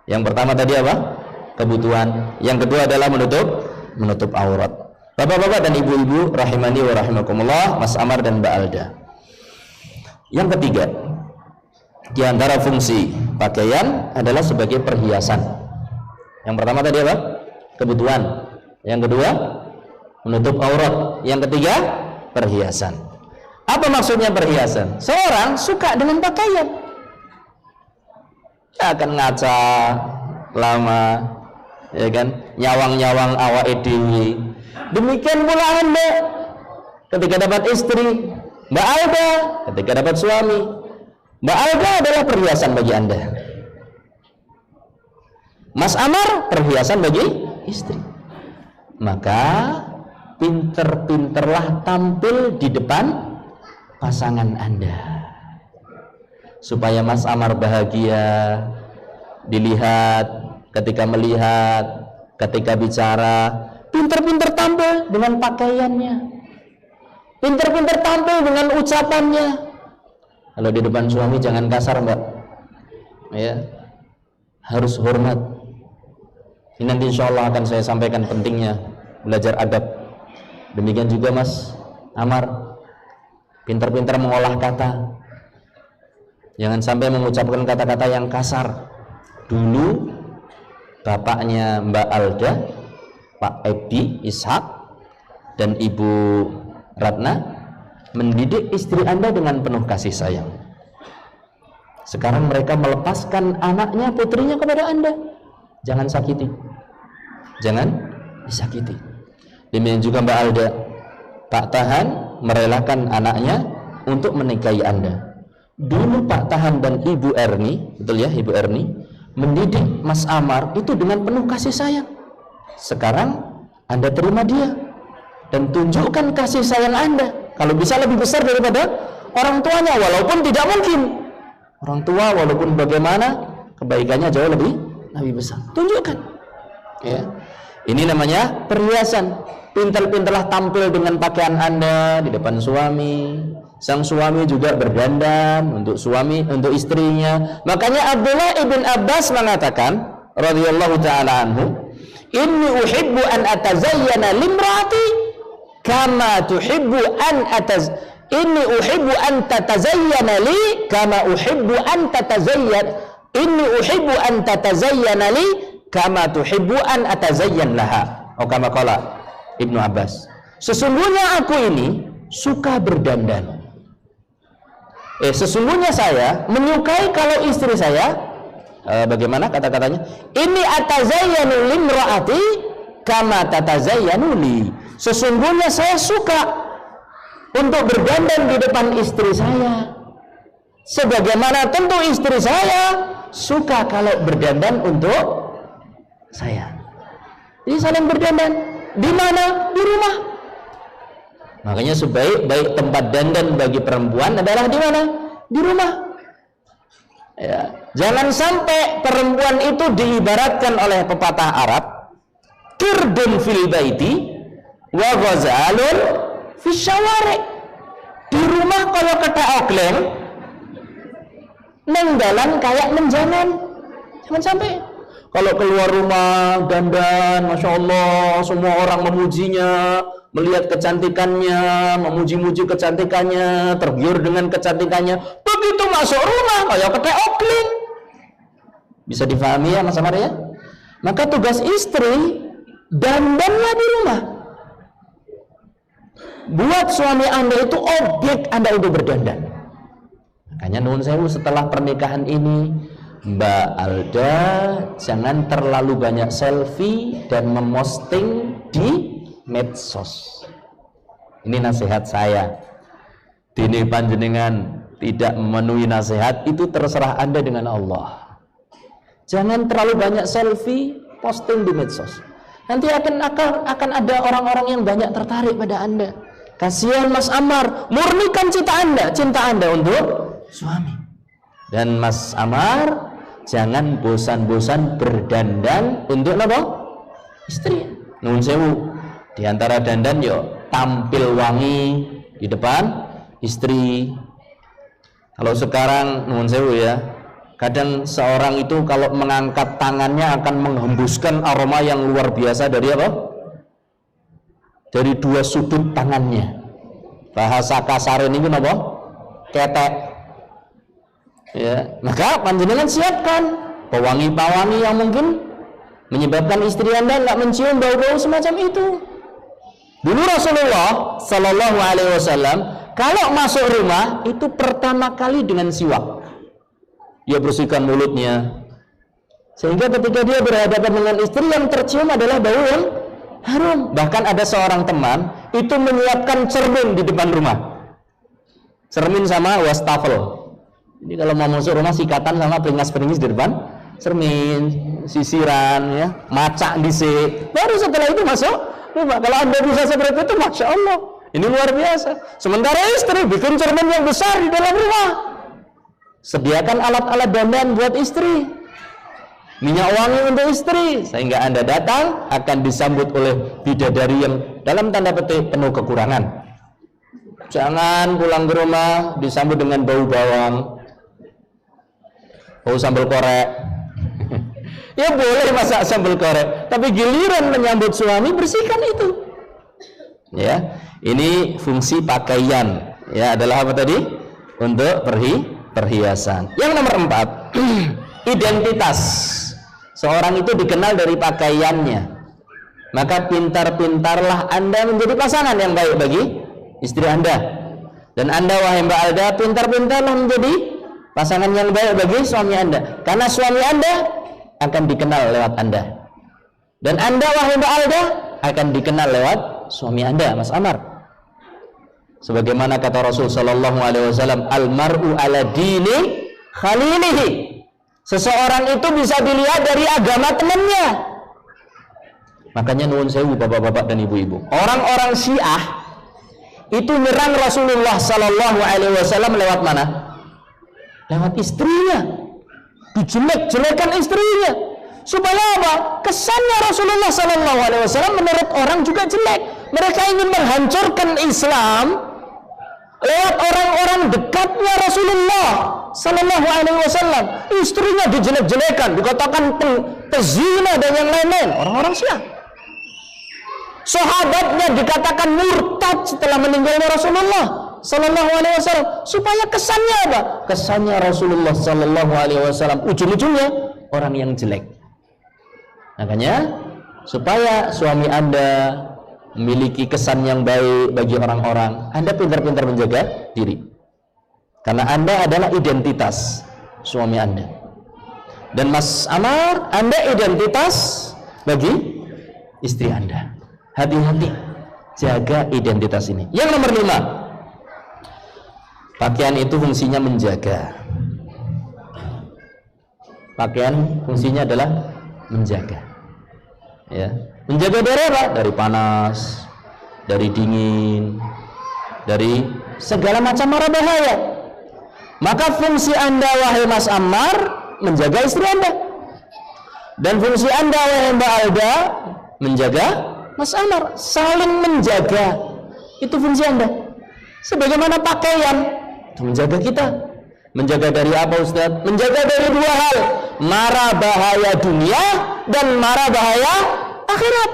Yang pertama tadi apa? Kebutuhan. Yang kedua adalah menutup aurat. Bapak-bapak dan ibu-ibu rahimani wa rahimakumullah, Mas Amar dan Mbak Alda. Yang ketiga, di antara fungsi pakaian adalah sebagai perhiasan. Yang pertama tadi apa? Kebutuhan. Yang kedua, menutup aurat. Yang ketiga, perhiasan. Apa maksudnya perhiasan? Seorang suka dengan pakaian, akan ngaca lama, ya kan, nyawang-nyawang awake dhewe. Demikian pula Anda ketika dapat istri, Mbak Alda ketika dapat suami. Mbak Alda adalah perhiasan bagi Anda, Mas Amar perhiasan bagi istri. Maka pinter-pinterlah tampil di depan pasangan Anda supaya Mas Amar bahagia dilihat, ketika melihat, ketika bicara. Pinter-pinter tampil dengan pakaiannya, pinter-pinter tampil dengan ucapannya. Kalau di depan suami jangan kasar, Mbak, ya, harus hormat. Ini nanti insya Allah akan saya sampaikan pentingnya belajar adab. Demikian juga Mas Amar, pinter-pinter mengolah kata. Jangan sampai mengucapkan kata-kata yang kasar. Dulu bapaknya Mbak Alda, Pak Edi Ishak dan Ibu Ratna mendidik istri Anda dengan penuh kasih sayang. Sekarang mereka melepaskan anaknya, putrinya kepada Anda. Jangan sakiti, jangan disakiti. Demikian juga Mbak Alda, Pak Tahan merelakan anaknya untuk menikahi Anda. Dulu Pak Tahan dan Ibu Erni, betul ya, Ibu Erni mendidik Mas Amar itu dengan penuh kasih sayang. Sekarang Anda terima dia dan tunjukkan kasih sayang Anda. Kalau bisa lebih besar daripada orang tuanya, walaupun tidak mungkin. Orang tua walaupun bagaimana kebaikannya jauh lebih besar. Tunjukkan. Ya. Ini namanya perhiasan. Pintar-pintarlah tampil dengan pakaian Anda di depan suami. Sang suami juga berdandan untuk suami, untuk istrinya. Makanya Abdullah ibn Abbas mengatakan radhiyallahu taala anhu, inni uhibbu an atazayyana limraati kama tuhibbu an inni uhibbu an tatazayyana li kama uhibbu an inni uhibbu an tatazayyana li kama tuhibbu an atazayyan laha. Oh, kama qala Ibnu Abbas, sesungguhnya aku ini suka berdandan. Sesungguhnya saya menyukai kalau istri saya bagaimana kata-katanya? Ini atazayyanu limraati kama tatazayyanu li. Sesungguhnya saya suka untuk berdandan di depan istri saya sebagaimana tentu istri saya suka kalau berdandan untuk saya. Jadi saling berdandan. Di mana? Di rumah. Makanya sebaik-baik tempat dandan bagi perempuan adalah di mana? Di rumah. Ya. Jangan sampai perempuan itu diibaratkan oleh pepatah Arab, kirdun fil baiti wa ghazalun fis syawari. Di rumah kalau kata okleng, neng dalan kayak menjangan. Jangan sampai kalau keluar rumah dandan, masya Allah, semua orang memujinya, melihat kecantikannya, memuji-muji kecantikannya, tergiur dengan kecantikannya. Begitu masuk rumah kayak kata okleng. Bisa difahami ya Mas Amar ya? Maka tugas istri dandanlah di rumah. Buat suami Anda itu objek Anda untuk berdandan. Makanya nuwun sewu, setelah pernikahan ini Mbak Alda jangan terlalu banyak selfie dan memosting di medsos. Ini nasihat saya. Dini panjenengan tidak memenuhi nasihat itu terserah Anda dengan Allah. Jangan terlalu banyak selfie posting di medsos. Nanti akan ada orang-orang yang banyak tertarik pada Anda. Kasihan Mas Amar, murnikan cinta Anda untuk suami. Dan Mas Amar jangan bosan-bosan berdandan untuk apa? Istri. Nuwun sewu. Di antara dandan yo tampil wangi di depan istri. Kalau sekarang nuwun sewu ya, Kadang seorang itu kalau mengangkat tangannya akan menghembuskan aroma yang luar biasa dari apa? Dari dua sudut tangannya. Bahasa kasar ini apa? Ketek. Ya, maka panjenengan siapkan pewangi-pewangi yang mungkin menyebabkan istri Anda tidak mencium bau-bau semacam itu. Dulu Rasulullah Sallallahu Alaihi Wasallam kalau masuk rumah itu pertama kali dengan siwak. Dia bersihkan mulutnya, sehingga ketika dia berhadapan dengan istri yang tercium adalah bau yang harum. Bahkan ada seorang teman itu menyiapkan cermin di depan rumah, cermin sama wastafel. Jadi kalau mau masuk rumah sikatan sama peringas-peringis di depan cermin, sisiran, ya, macak dhisik. Baru setelah itu masuk rumah. Kalau Anda bisa seperti itu, masya Allah, ini luar biasa. Sementara istri bikin cermin yang besar di dalam rumah. Sediakan alat-alat dandan buat istri, minyak wangi untuk istri, sehingga Anda datang akan disambut oleh bidadari yang dalam tanda petik penuh kekurangan. Jangan pulang ke rumah disambut dengan bau bawang, bau sambal korek. Ya boleh masak sambal korek, tapi giliran menyambut suami bersihkan itu. Ya, ini fungsi pakaian. Ya, adalah apa tadi? Untuk perhiasan. Yang nomor 4, identitas. Seorang itu dikenal dari pakaiannya. Maka pintar-pintarlah Anda menjadi pasangan yang baik bagi istri Anda. Dan Anda wahai Mbak Alda, pintar-pintarlah menjadi pasangan yang baik bagi suami Anda. Karena suami Anda akan dikenal lewat Anda. Dan Anda wahai Mbak Alda akan dikenal lewat suami Anda, Mas Amar. Sebagaimana kata Rasul sallallahu alaihi wasallam, almar'u ala dini khalilihi. Seseorang itu bisa dilihat dari agama temannya. Makanya nuwun sewu bapak-bapak dan ibu-ibu. Orang-orang Syiah itu menyerang Rasulullah sallallahu alaihi wasallam lewat mana? Lewat istrinya. Dijelek-jelekan istrinya. Supaya apa? Kesannya Rasulullah sallallahu alaihi wasallam menurut orang juga jelek. Mereka ingin menghancurkan Islam lewat orang-orang dekatnya Rasulullah sallallahu alaihi wasallam. Istrinya dijelek-jelekan, dikatakan pezina dan yang lain-lain. Orang-orang Syiah. Sahabatnya dikatakan murtad setelah meninggalnya Rasulullah sallallahu alaihi wasallam. Supaya kesannya apa? Kesannya Rasulullah sallallahu alaihi wasallam ujung-ujungnya orang yang jelek. Makanya supaya suami Anda memiliki kesan yang baik bagi orang-orang, Anda pintar-pintar menjaga diri. Karena Anda adalah identitas suami Anda. Dan Mas Amar, Anda identitas bagi istri Anda. Hati-hati, jaga identitas ini. Yang nomor 5, pakaian itu fungsinya menjaga. Pakaian fungsinya adalah menjaga. Ya, menjaga dari apa? Dari panas, dari dingin, dari segala macam mara bahaya. Maka fungsi Anda wahai Mas Ammar menjaga istri Anda, dan fungsi Anda wahai Mbak Alda menjaga Mas Ammar. Saling menjaga, itu fungsi Anda. Sebagaimana pakaian itu menjaga kita. Menjaga dari apa Ustaz? Menjaga dari 2 hal, mara bahaya dunia dan mara bahaya akhirat.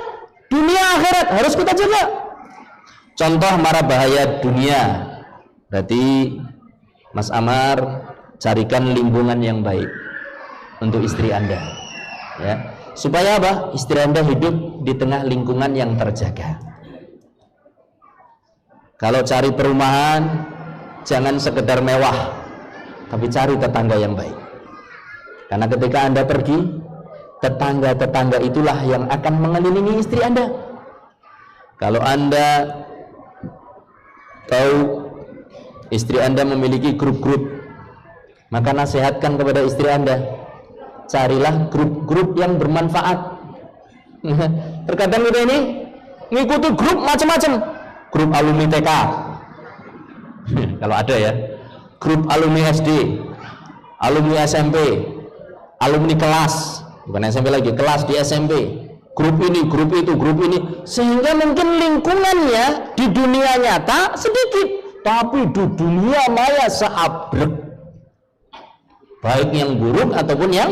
Dunia akhirat harus kita jaga. Contoh mara bahaya dunia, berarti Mas Amar carikan lingkungan yang baik untuk istri Anda, ya, supaya apa? Istri Anda hidup di tengah lingkungan yang terjaga. Kalau cari perumahan, jangan sekedar mewah, tapi cari tetangga yang baik. Karena ketika Anda pergi, tetangga-tetangga itulah yang akan mengelilingi istri Anda. Kalau Anda tahu istri Anda memiliki grup-grup, maka nasihatkan kepada istri Anda, carilah grup-grup yang bermanfaat. Terkadang kita ini mengikuti grup macam-macam, grup alumni TK, kalau ada ya, grup alumni SD, alumni SMP, alumni kelas, bukan SMP lagi, kelas di SMP, grup ini, grup itu, grup ini, sehingga mungkin lingkungannya di dunia nyata sedikit, tapi di dunia maya seabrek. baik yang buruk ataupun yang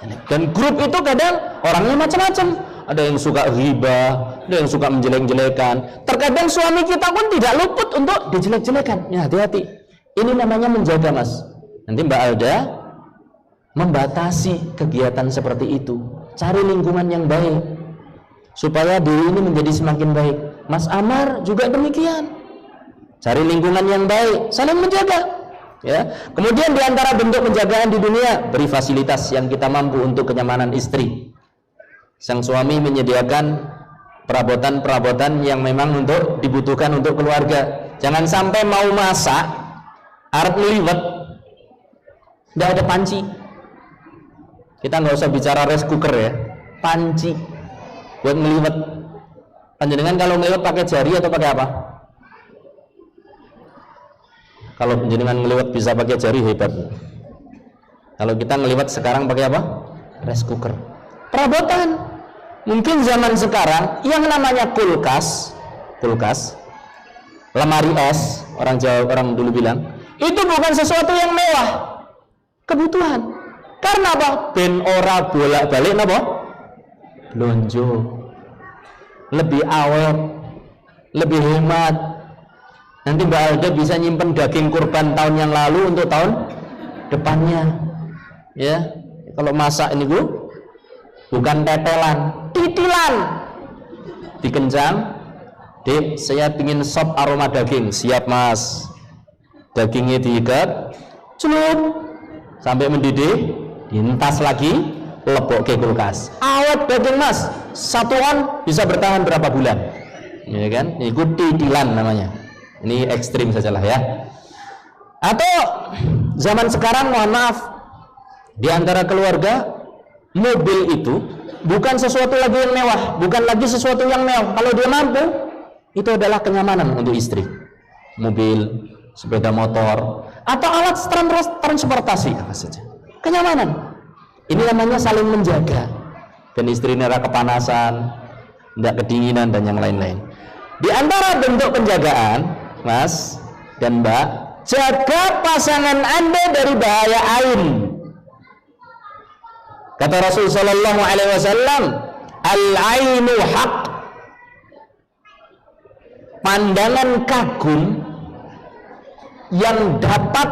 jelek. Dan grup itu kadang orangnya macam-macam, ada yang suka ghibah, ada yang suka menjelek-jelekan. Terkadang suami kita pun tidak luput untuk dijelek-jelekan. Ya, hati-hati, ini namanya menjaga, Mas. Nanti Mbak Alda membatasi kegiatan seperti itu, cari lingkungan yang baik supaya diri ini menjadi semakin baik. Mas Amar juga demikian, cari lingkungan yang baik, saling menjaga, ya. Kemudian diantara bentuk penjagaan di dunia, beri fasilitas yang kita mampu untuk kenyamanan istri. Sang suami menyediakan perabotan-perabotan yang memang untuk dibutuhkan untuk keluarga. Jangan sampai mau masak arep ngeliwet nggak ada panci. Kita nggak usah bicara rice cooker ya, panci buat ngeliwet. Panjenengan kalau ngeliwet pakai jari atau pakai apa? Kalau panjenengan ngeliwet bisa pakai jari, hebat. Kalau kita ngeliwet sekarang pakai apa? Rice cooker. Perabotan. Mungkin zaman sekarang yang namanya kulkas, lemari es, orang Jawa, orang dulu bilang, itu bukan sesuatu yang mewah, kebutuhan. Karena apa? Ben ora bolak-balik napa? Blonjo. Lebih awet, lebih hemat. Nanti Mbak Alda bisa nyimpen daging kurban tahun yang lalu untuk tahun depannya. Ya, kalau masak ini Bu, bukan tetelan, titilan. Dikencang, Dek, saya ingin sop aroma daging. Siap Mas. Dagingnya diikat, celup sampai mendidih, dihentas lagi, lebok ke kulkas. Awet daging Mas, satuan bisa bertahan berapa bulan, ya kan? Ini titilan namanya. Ini ekstrim sajalah ya. Atau zaman sekarang, mohon maaf, di antara keluarga, mobil itu bukan sesuatu lagi yang mewah, bukan lagi sesuatu yang mewah. Kalau dia mampu, itu adalah kenyamanan untuk istri. Mobil, sepeda motor, atau alat transportasi apa saja. Kenyamanan. Ini namanya saling menjaga. Dan istrinya tidak kepanasan, tidak kedinginan dan yang lain-lain. Di antara bentuk penjagaan, Mas dan Mbak, jaga pasangan Anda dari bahaya ain. Kata Rasul sallallahu alaihi wasallam, al-ainu haq. Pandangan kagum yang dapat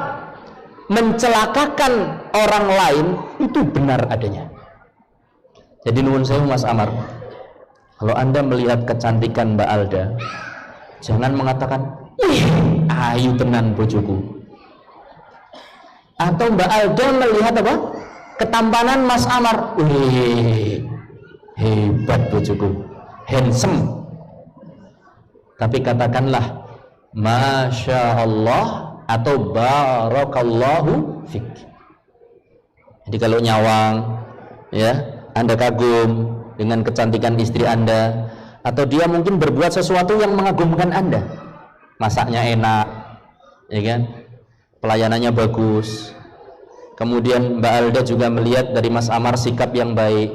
mencelakakan orang lain itu benar adanya. Jadi nuwun sewu Mas Amar, kalau Anda melihat kecantikan Mbak Alda, jangan mengatakan, "Ih, ayu tenan bojoku." Atau Mbak Alda melihat apa? Ketampanan Mas Amar, "Wih, hebat bojoku, handsome." Tapi katakanlah, Masya Allah atau Barakallahu fik. Jadi kalau nyawang, ya, Anda kagum dengan kecantikan istri Anda, atau dia mungkin berbuat sesuatu yang mengagumkan Anda, masaknya enak, ya kan, pelayanannya bagus, kemudian Mbak Alda juga melihat dari Mas Amar sikap yang baik,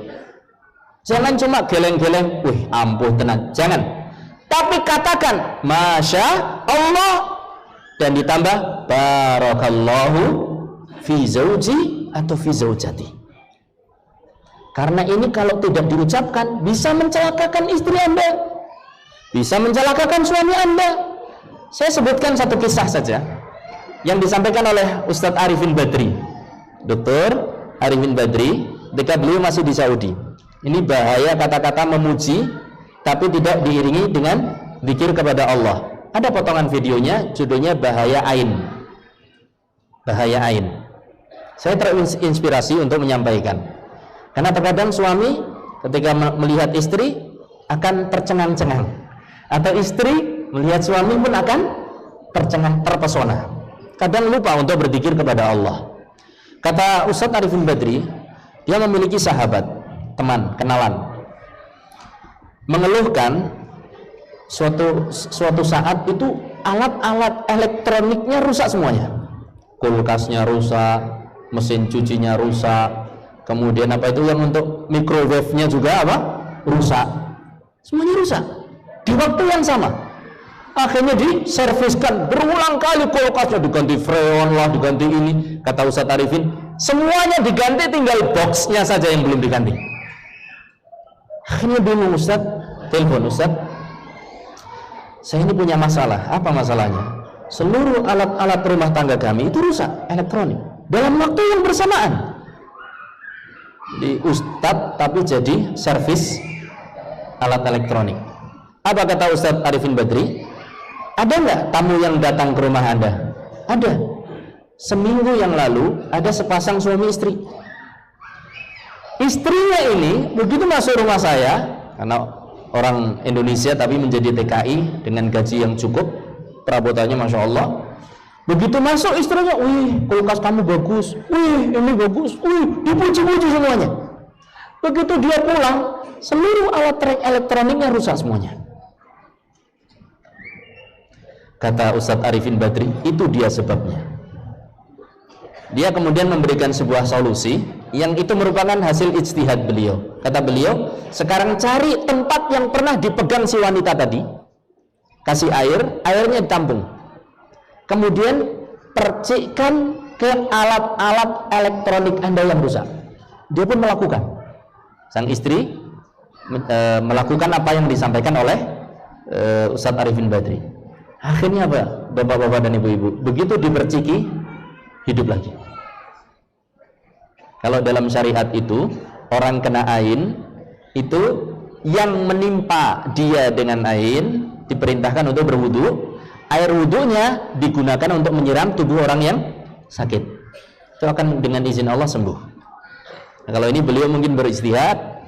jangan cuma geleng-geleng, wih ampuh tenan, jangan. Tapi katakan Masya Allah dan ditambah Barakallahu fi zauji atau fi zaujati. Karena ini kalau tidak diucapkan bisa mencelakakan istri Anda, bisa mencelakakan suami Anda. Saya sebutkan satu kisah saja yang disampaikan oleh Ustadz Arifin Badri, Dr. Arifin Badri, ketika beliau masih di Saudi. Ini bahaya kata-kata memuji tapi tidak diiringi dengan zikir kepada Allah. Ada potongan videonya, judulnya Bahaya Ain. Bahaya Ain. Saya terinspirasi untuk menyampaikan. Karena terkadang suami ketika melihat istri akan tercengang-cengang, atau istri melihat suami pun akan tercengang, terpesona. Kadang lupa untuk berzikir kepada Allah. Kata Ustadz Arifin Badri, dia memiliki sahabat, teman, kenalan, mengeluhkan suatu saat itu alat-alat elektroniknya rusak semuanya. Kulkasnya rusak, mesin cucinya rusak, kemudian apa itu yang untuk microwave-nya juga apa? Rusak. Semuanya rusak. Di waktu yang sama. Akhirnya diserviskan berulang kali, kulkasnya diganti freon lah, diganti ini. Kata Ustadz Arifin, semuanya diganti, tinggal boxnya saja yang belum diganti. Akhirnya bingung, Ustaz, telepon, Ustaz, saya ini punya masalah. Apa masalahnya? Seluruh alat-alat rumah tangga kami itu rusak elektronik dalam waktu yang bersamaan. Di Ustadz tapi jadi servis alat elektronik. Apa kata Ustadz Arifin Badri? Ada nggak tamu yang datang ke rumah Anda? Ada. Seminggu yang lalu ada sepasang suami istri. Istrinya ini begitu masuk rumah saya, karena orang Indonesia tapi menjadi TKI dengan gaji yang cukup, perabotannya Masya Allah. Begitu masuk istrinya, wih, kulkas kamu bagus, wih, ini bagus, wih, dipuji-puji semuanya. Begitu dia pulang, seluruh alat elektroniknya rusak semuanya. Kata Ustadz Arifin Badri, itu dia sebabnya. Dia kemudian memberikan sebuah solusi yang itu merupakan hasil ijtihad beliau. Kata beliau, sekarang cari tempat yang pernah dipegang si wanita tadi, kasih air, airnya ditampung, kemudian percikkan ke alat-alat elektronik Anda yang rusak. Dia pun melakukan. Sang istri melakukan apa yang disampaikan oleh Ustadz Arifin Badri. Akhirnya apa, bapak-bapak dan ibu-ibu, begitu diperciki, hidup lagi. Kalau dalam syariat itu, orang kena ain itu yang menimpa dia dengan ain diperintahkan untuk berwudu. Air wudunya digunakan untuk menyiram tubuh orang yang sakit. Itu akan dengan izin Allah sembuh. Nah, kalau ini beliau mungkin beristihad,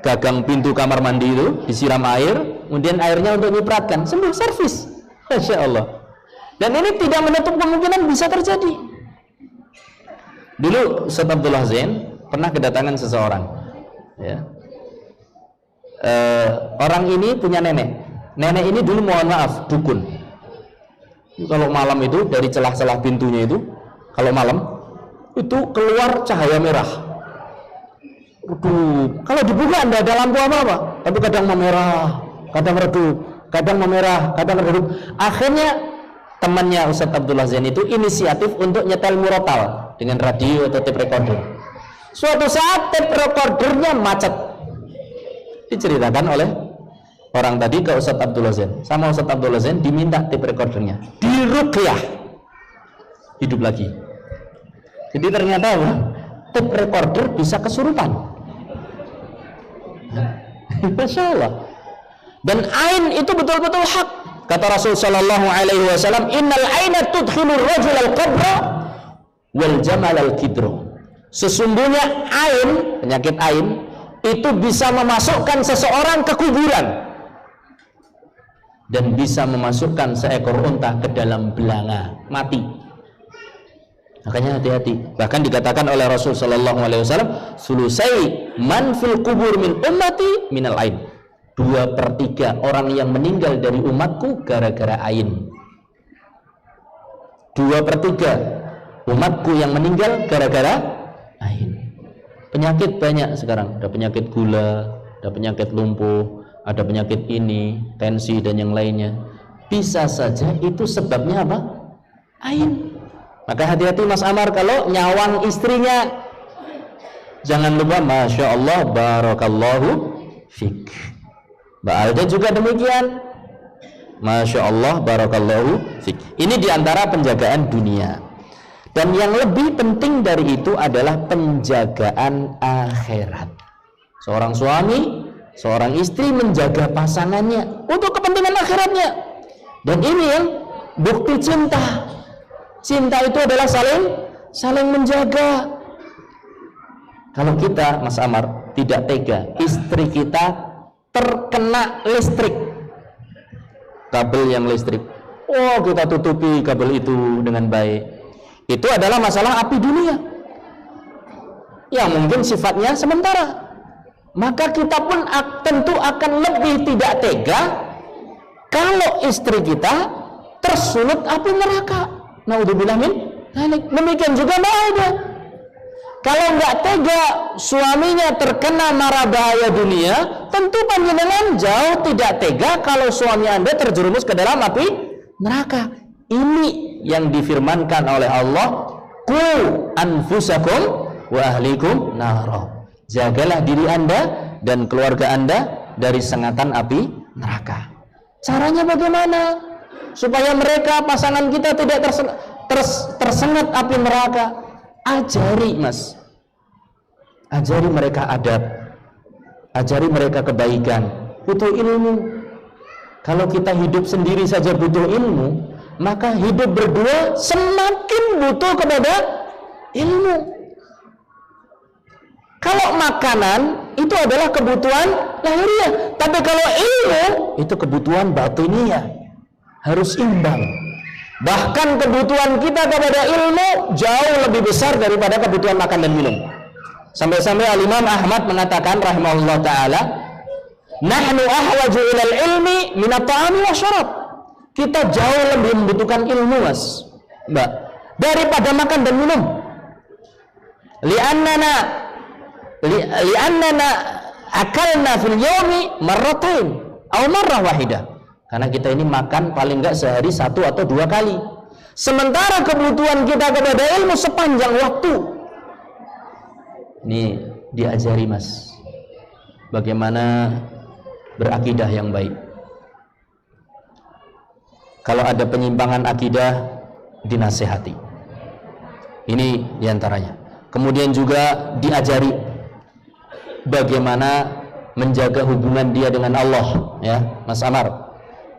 gagang pintu kamar mandi itu disiram air, kemudian airnya untuk nyipratkan, sembuh, servis. Masya Allah. Dan ini tidak menutup kemungkinan bisa terjadi. Dulu Ustaz Abdullah Zain pernah kedatangan seseorang, ya. Orang ini punya nenek. Nenek ini dulu, mohon maaf, dukun. Kalau malam itu dari celah-celah pintunya itu, kalau malam itu keluar cahaya merah. Kalau dibuka tidak ada lampu apa-apa, tapi kadang memerah, kadang redup, kadang memerah, kadang redup. Akhirnya temannya Ustaz Abdullah Zain itu inisiatif untuk nyetel murotal dengan radio atau tape recorder. Suatu saat tape recordernya macet. Diceritakan oleh orang tadi ke Ustaz Abdullah Zain. Sama Ustaz Abdullah Zain diminta tape recordernya, diruqyah, hidup lagi. Jadi ternyata tape recorder bisa kesurupan. Masya Allah. Dan ain itu betul-betul hak. Kata Rasul sallallahu alaihi wasallam, "Innal aina tudkhilur rajul al-qabra wal jamal al-kidro." Sesungguhnya ain, penyakit ain itu bisa memasukkan seseorang ke kuburan dan bisa memasukkan seekor unta ke dalam belanga, mati. Makanya hati-hati. Bahkan dikatakan oleh Rasul sallallahu alaihi wasallam, "Sulusai man fil kubur min ummati minal ain." 2/3 orang yang meninggal dari umatku gara-gara ain. 2/3 umatku yang meninggal gara-gara ain. Penyakit banyak sekarang. Ada penyakit gula, ada penyakit lumpuh, ada penyakit ini, tensi dan yang lainnya. Bisa saja itu sebabnya apa? Ain. Maka hati-hati Mas Amar kalau nyawang istrinya. Jangan lupa, Masya Allah, barakallahu fik. Mbak Alda juga demikian. Masya Allah, barakallahu fik. Ini diantara penjagaan dunia. Dan yang lebih penting dari itu adalah penjagaan akhirat. Seorang suami, seorang istri menjaga pasangannya untuk kepentingan akhiratnya. Dan ini yang bukti cinta. Cinta itu adalah saling menjaga. Kalau kita, Mas Amar, tidak tega istri kita terkena listrik, kabel yang listrik, kita tutupi kabel itu dengan baik, itu adalah masalah api dunia yang mungkin sifatnya sementara. Maka kita pun tentu akan lebih tidak tega kalau istri kita tersulut api neraka. Naudzubillah min dzalik. Demikian juga Mbak Alda. Kalau nggak tega suaminya terkena mara bahaya dunia, tentu panjenengan jauh tidak tega kalau suami Anda terjerumus ke dalam api neraka. Ini yang difirmankan oleh Allah, qu anfusakum wa ahlikum nara. Jagalah diri Anda dan keluarga Anda dari sengatan api neraka. Caranya bagaimana? Supaya mereka, pasangan kita tidak tersengat api neraka. Ajari, Mas. Ajari mereka adab. Ajari mereka kebaikan. Butuh ilmu. Kalau kita hidup sendiri saja butuh ilmu, maka hidup berdua semakin butuh kepada ilmu. Kalau makanan itu adalah kebutuhan lahiriah, tapi kalau ilmu itu kebutuhan batiniah. Harus imbang. Bahkan kebutuhan kita kepada ilmu jauh lebih besar daripada kebutuhan makan dan minum. Sampai-sampai Al-Imam Ahmad mengatakan rahimahullah ta'ala, nahnu ahwaju ilal ilmi minat ta'ami wa syarab. Kita jauh lebih membutuhkan ilmu, Mas, Mbak, daripada makan dan minum. Li'annana akalna fil yawmi marratain aw marrah wahidah. Karena kita ini makan paling enggak sehari 1 atau 2 kali. Sementara kebutuhan kita kepada ilmu sepanjang waktu. Ini diajari, Mas, bagaimana berakidah yang baik. Kalau ada penyimpangan akidah, dinasehati. Ini diantaranya. Kemudian juga diajari bagaimana menjaga hubungan dia dengan Allah, ya, Mas Amar.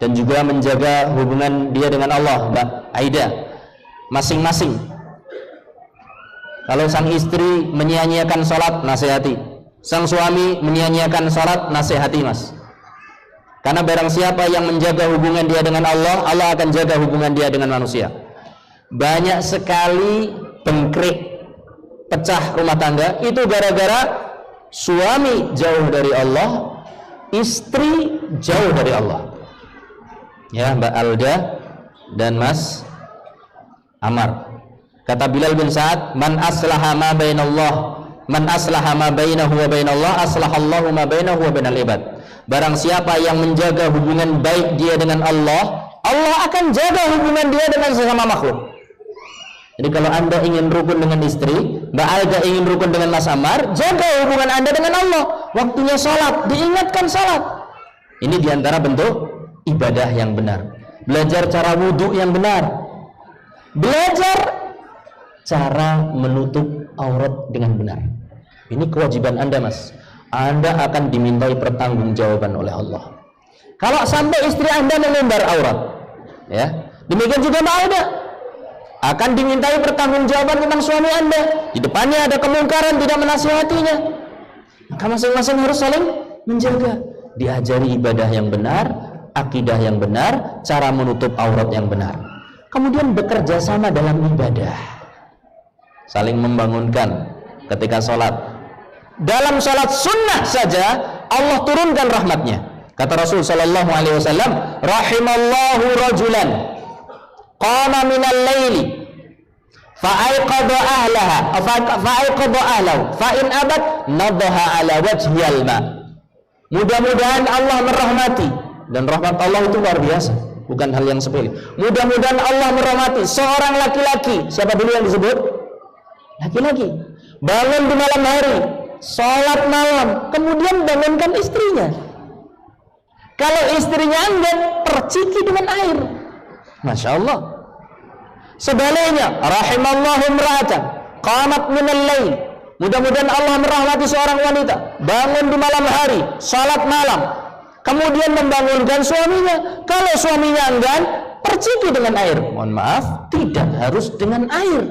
Dan juga menjaga hubungan dia dengan Allah, Mbak Aida. Masing-masing. Kalau sang istri menyia-nyiakan sholat, nasihati. Sang suami menyia-nyiakan sholat, nasihati, Mas. Karena barang siapa yang menjaga hubungan dia dengan Allah, Allah akan jaga hubungan dia dengan manusia. Banyak sekali bengkrik, pecah rumah tangga, itu gara-gara suami jauh dari Allah, istri jauh dari Allah. Ya, Mbak Alda dan Mas Amar. Kata Bilal bin Sa'ad, man aslaha ma bainallah, man aslaha ma bainahu wa bainallah, aslahallahu ma bainahu wa bainal ibad. Barang siapa yang menjaga hubungan baik dia dengan Allah, Allah akan jaga hubungan dia dengan sesama makhluk. Jadi kalau Anda ingin rukun dengan istri, Mbak Alda ingin rukun dengan Mas Amar, jaga hubungan Anda dengan Allah. Waktunya sholat, diingatkan sholat. Ini diantara bentuk ibadah yang benar. Belajar cara wudhu yang benar. Belajar cara menutup aurat dengan benar. Ini kewajiban Anda, Mas. Anda akan dimintai pertanggungjawaban oleh Allah. Kalau sampai istri Anda mengumbar aurat, ya, demikian juga Mbak Alda akan dimintai pertanggungjawaban tentang suami Anda. Di depannya ada kemungkaran, tidak menasihatinya, maka masing-masing harus saling menjaga. Diajari ibadah yang benar, akidah yang benar, cara menutup aurat yang benar. Kemudian bekerja sama dalam ibadah, saling membangunkan ketika sholat. Dalam sholat sunnah saja Allah turunkan rahmatnya. Kata Rasul sallallahu alaihi wasallam, rahimallahu rajulan qama minal laili fa'aiqadha ahlaha fa'aiqadha ahlahu fa in abad nadhaha ala wajhil ma. Mudah-mudahan Allah merahmati, dan rahmat Allah itu luar biasa, bukan hal yang sepele. Mudah-mudahan Allah merahmati seorang laki-laki. Siapa dulu yang disebut? Laki-laki. Bangun di malam hari, sholat malam, kemudian bangunkan istrinya. Kalau istrinya enggan, perciki dengan air. Masya Allah. Sebaliknya, rahimallahu imra'atan qamat minal lail. Mudah-mudahan Allah merahmati seorang wanita, bangun di malam hari, sholat malam, kemudian membangunkan suaminya. Kalau suaminya enggan, perciki dengan air. Mohon maaf, tidak harus dengan air.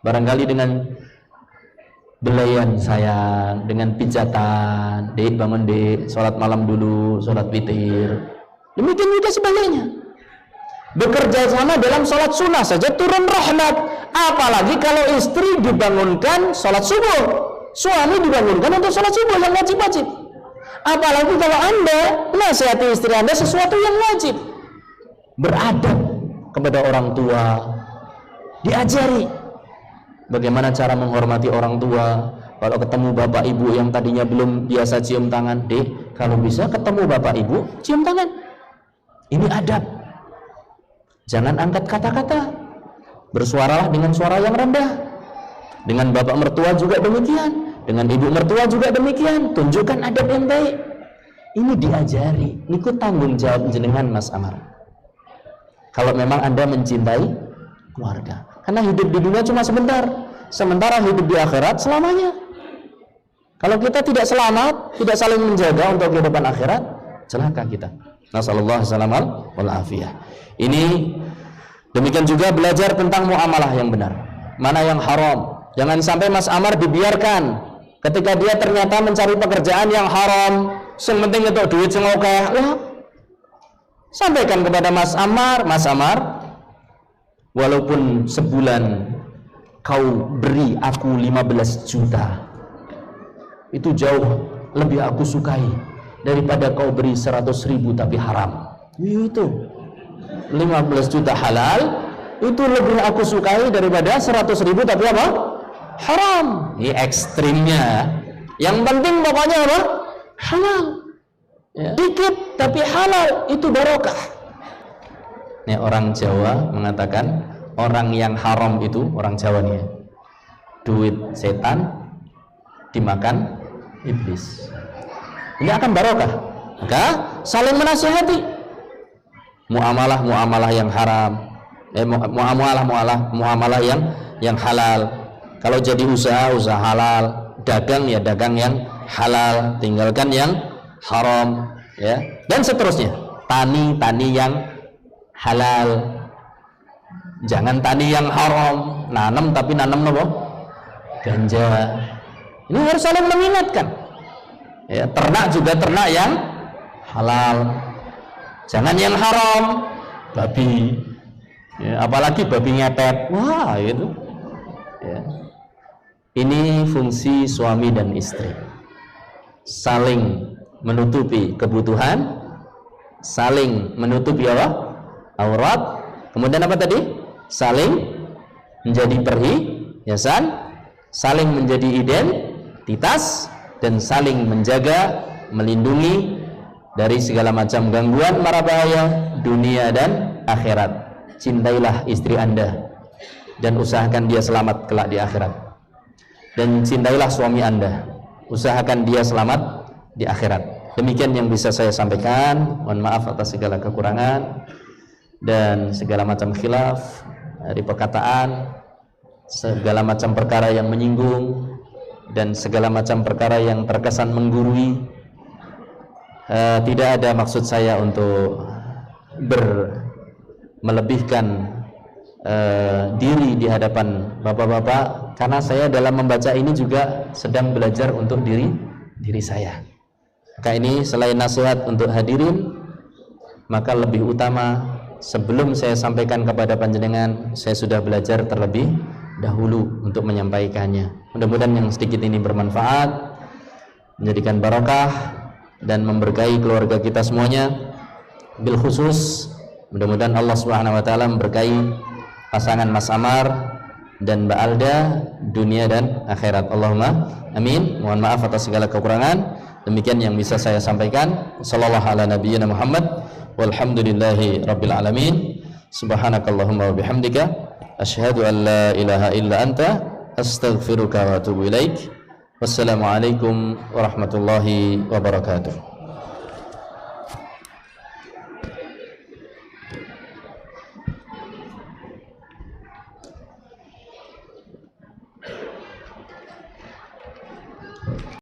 Barangkali dengan belayan sayang, dengan pijatan, Dek bangun Dek, sholat malam dulu, sholat witir. Demikian juga sebaliknya. Bekerja sama dalam sholat sunnah saja turun rahmat. Apalagi kalau istri dibangunkan sholat subuh, suami dibangunkan untuk sholat subuh yang wajib-wajib. Apalagi kalau Anda menasihati istri Anda sesuatu yang wajib. Beradab kepada orang tua, diajari bagaimana cara menghormati orang tua. Kalau ketemu bapak ibu yang tadinya belum biasa cium tangan, Dek, kalau bisa ketemu bapak ibu, cium tangan. Ini adab. Jangan angkat kata-kata. bersuaralah dengan suara yang rendah. Dengan bapak mertua juga demikian, dengan ibu mertua juga demikian, tunjukkan adab yang baik. Ini diajari, ikut tanggung jawab jenengan Mas Amar. Kalau memang Anda mencintai keluarga, karena hidup di dunia cuma sebentar, sementara hidup di akhirat selamanya. Kalau kita tidak selamat, tidak saling menjaga untuk kehidupan akhirat, celaka kita. Nasallallahu salamal wal afiyah. Ini demikian juga belajar tentang muamalah yang benar, mana yang haram. Jangan sampai Mas Amar dibiarkan ketika dia ternyata mencari pekerjaan yang haram, sementing itu duit sengokeh. Sampaikan kepada Mas Amar, walaupun sebulan kau beri aku 15 juta, itu jauh lebih aku sukai daripada kau beri 100.000 tapi haram. Itu 15 juta halal, itu lebih aku sukai daripada 100.000 tapi apa? Haram. Ini ekstrimnya. Yang penting pokoknya apa? Halal. Ya. Dikit tapi halal, itu barokah. Nih, orang Jawa mengatakan orang yang haram itu, orang Jawa nih, duit setan dimakan iblis. Ini akan barokah. Maka saling menasihati. Muamalah yang haram, muamalah yang halal. Kalau jadi usaha halal, dagang ya dagang yang halal, tinggalkan yang haram, ya, dan seterusnya. Tani yang halal, jangan tani yang haram. Nanam tapi nanam apa? Ganja. Ini harus saling mengingatkan. Ya, ternak juga ternak yang halal, jangan yang haram. Babi, ya, apalagi babi ngepet, wah itu. Ya. Ini fungsi suami dan istri, saling menutupi kebutuhan, saling menutupi apa? Aurat. Kemudian apa tadi? Saling menjadi perhiasan, saling menjadi identitas, dan saling menjaga, melindungi dari segala macam gangguan mara bahaya dunia dan akhirat. Cintailah istri Anda dan usahakan dia selamat kelak di akhirat. Dan cintailah suami Anda, usahakan dia selamat di akhirat. Demikian yang bisa saya sampaikan. Mohon maaf atas segala kekurangan dan segala macam khilaf dari perkataan, segala macam perkara yang menyinggung, dan segala macam perkara yang terkesan menggurui. Tidak ada maksud saya untuk melebihkan diri di hadapan bapak-bapak, karena saya dalam membaca ini juga sedang belajar untuk diri saya. Maka ini selain nasihat untuk hadirin, maka lebih utama sebelum saya sampaikan kepada panjenengan, saya sudah belajar terlebih dahulu untuk menyampaikannya. Mudah-mudahan yang sedikit ini bermanfaat, menjadikan barokah dan memberkahi keluarga kita semuanya. Bil khusus, mudah-mudahan Allah Subhanahu wa taala memberkahi pasangan Mas Amar dan Mbak Alda dunia dan akhirat. Allahumma amin. Mohon maaf atas segala kekurangan. Demikian yang bisa saya sampaikan. Sallallahu ala nabiyyina Muhammad walhamdulillahi rabbil alamin. Subhanakallahumma wa bihamdika asyhadu an la ilaha illa anta astaghfiruka wa atubu ilaik. Wassalamualaikum warahmatullahi wabarakatuh.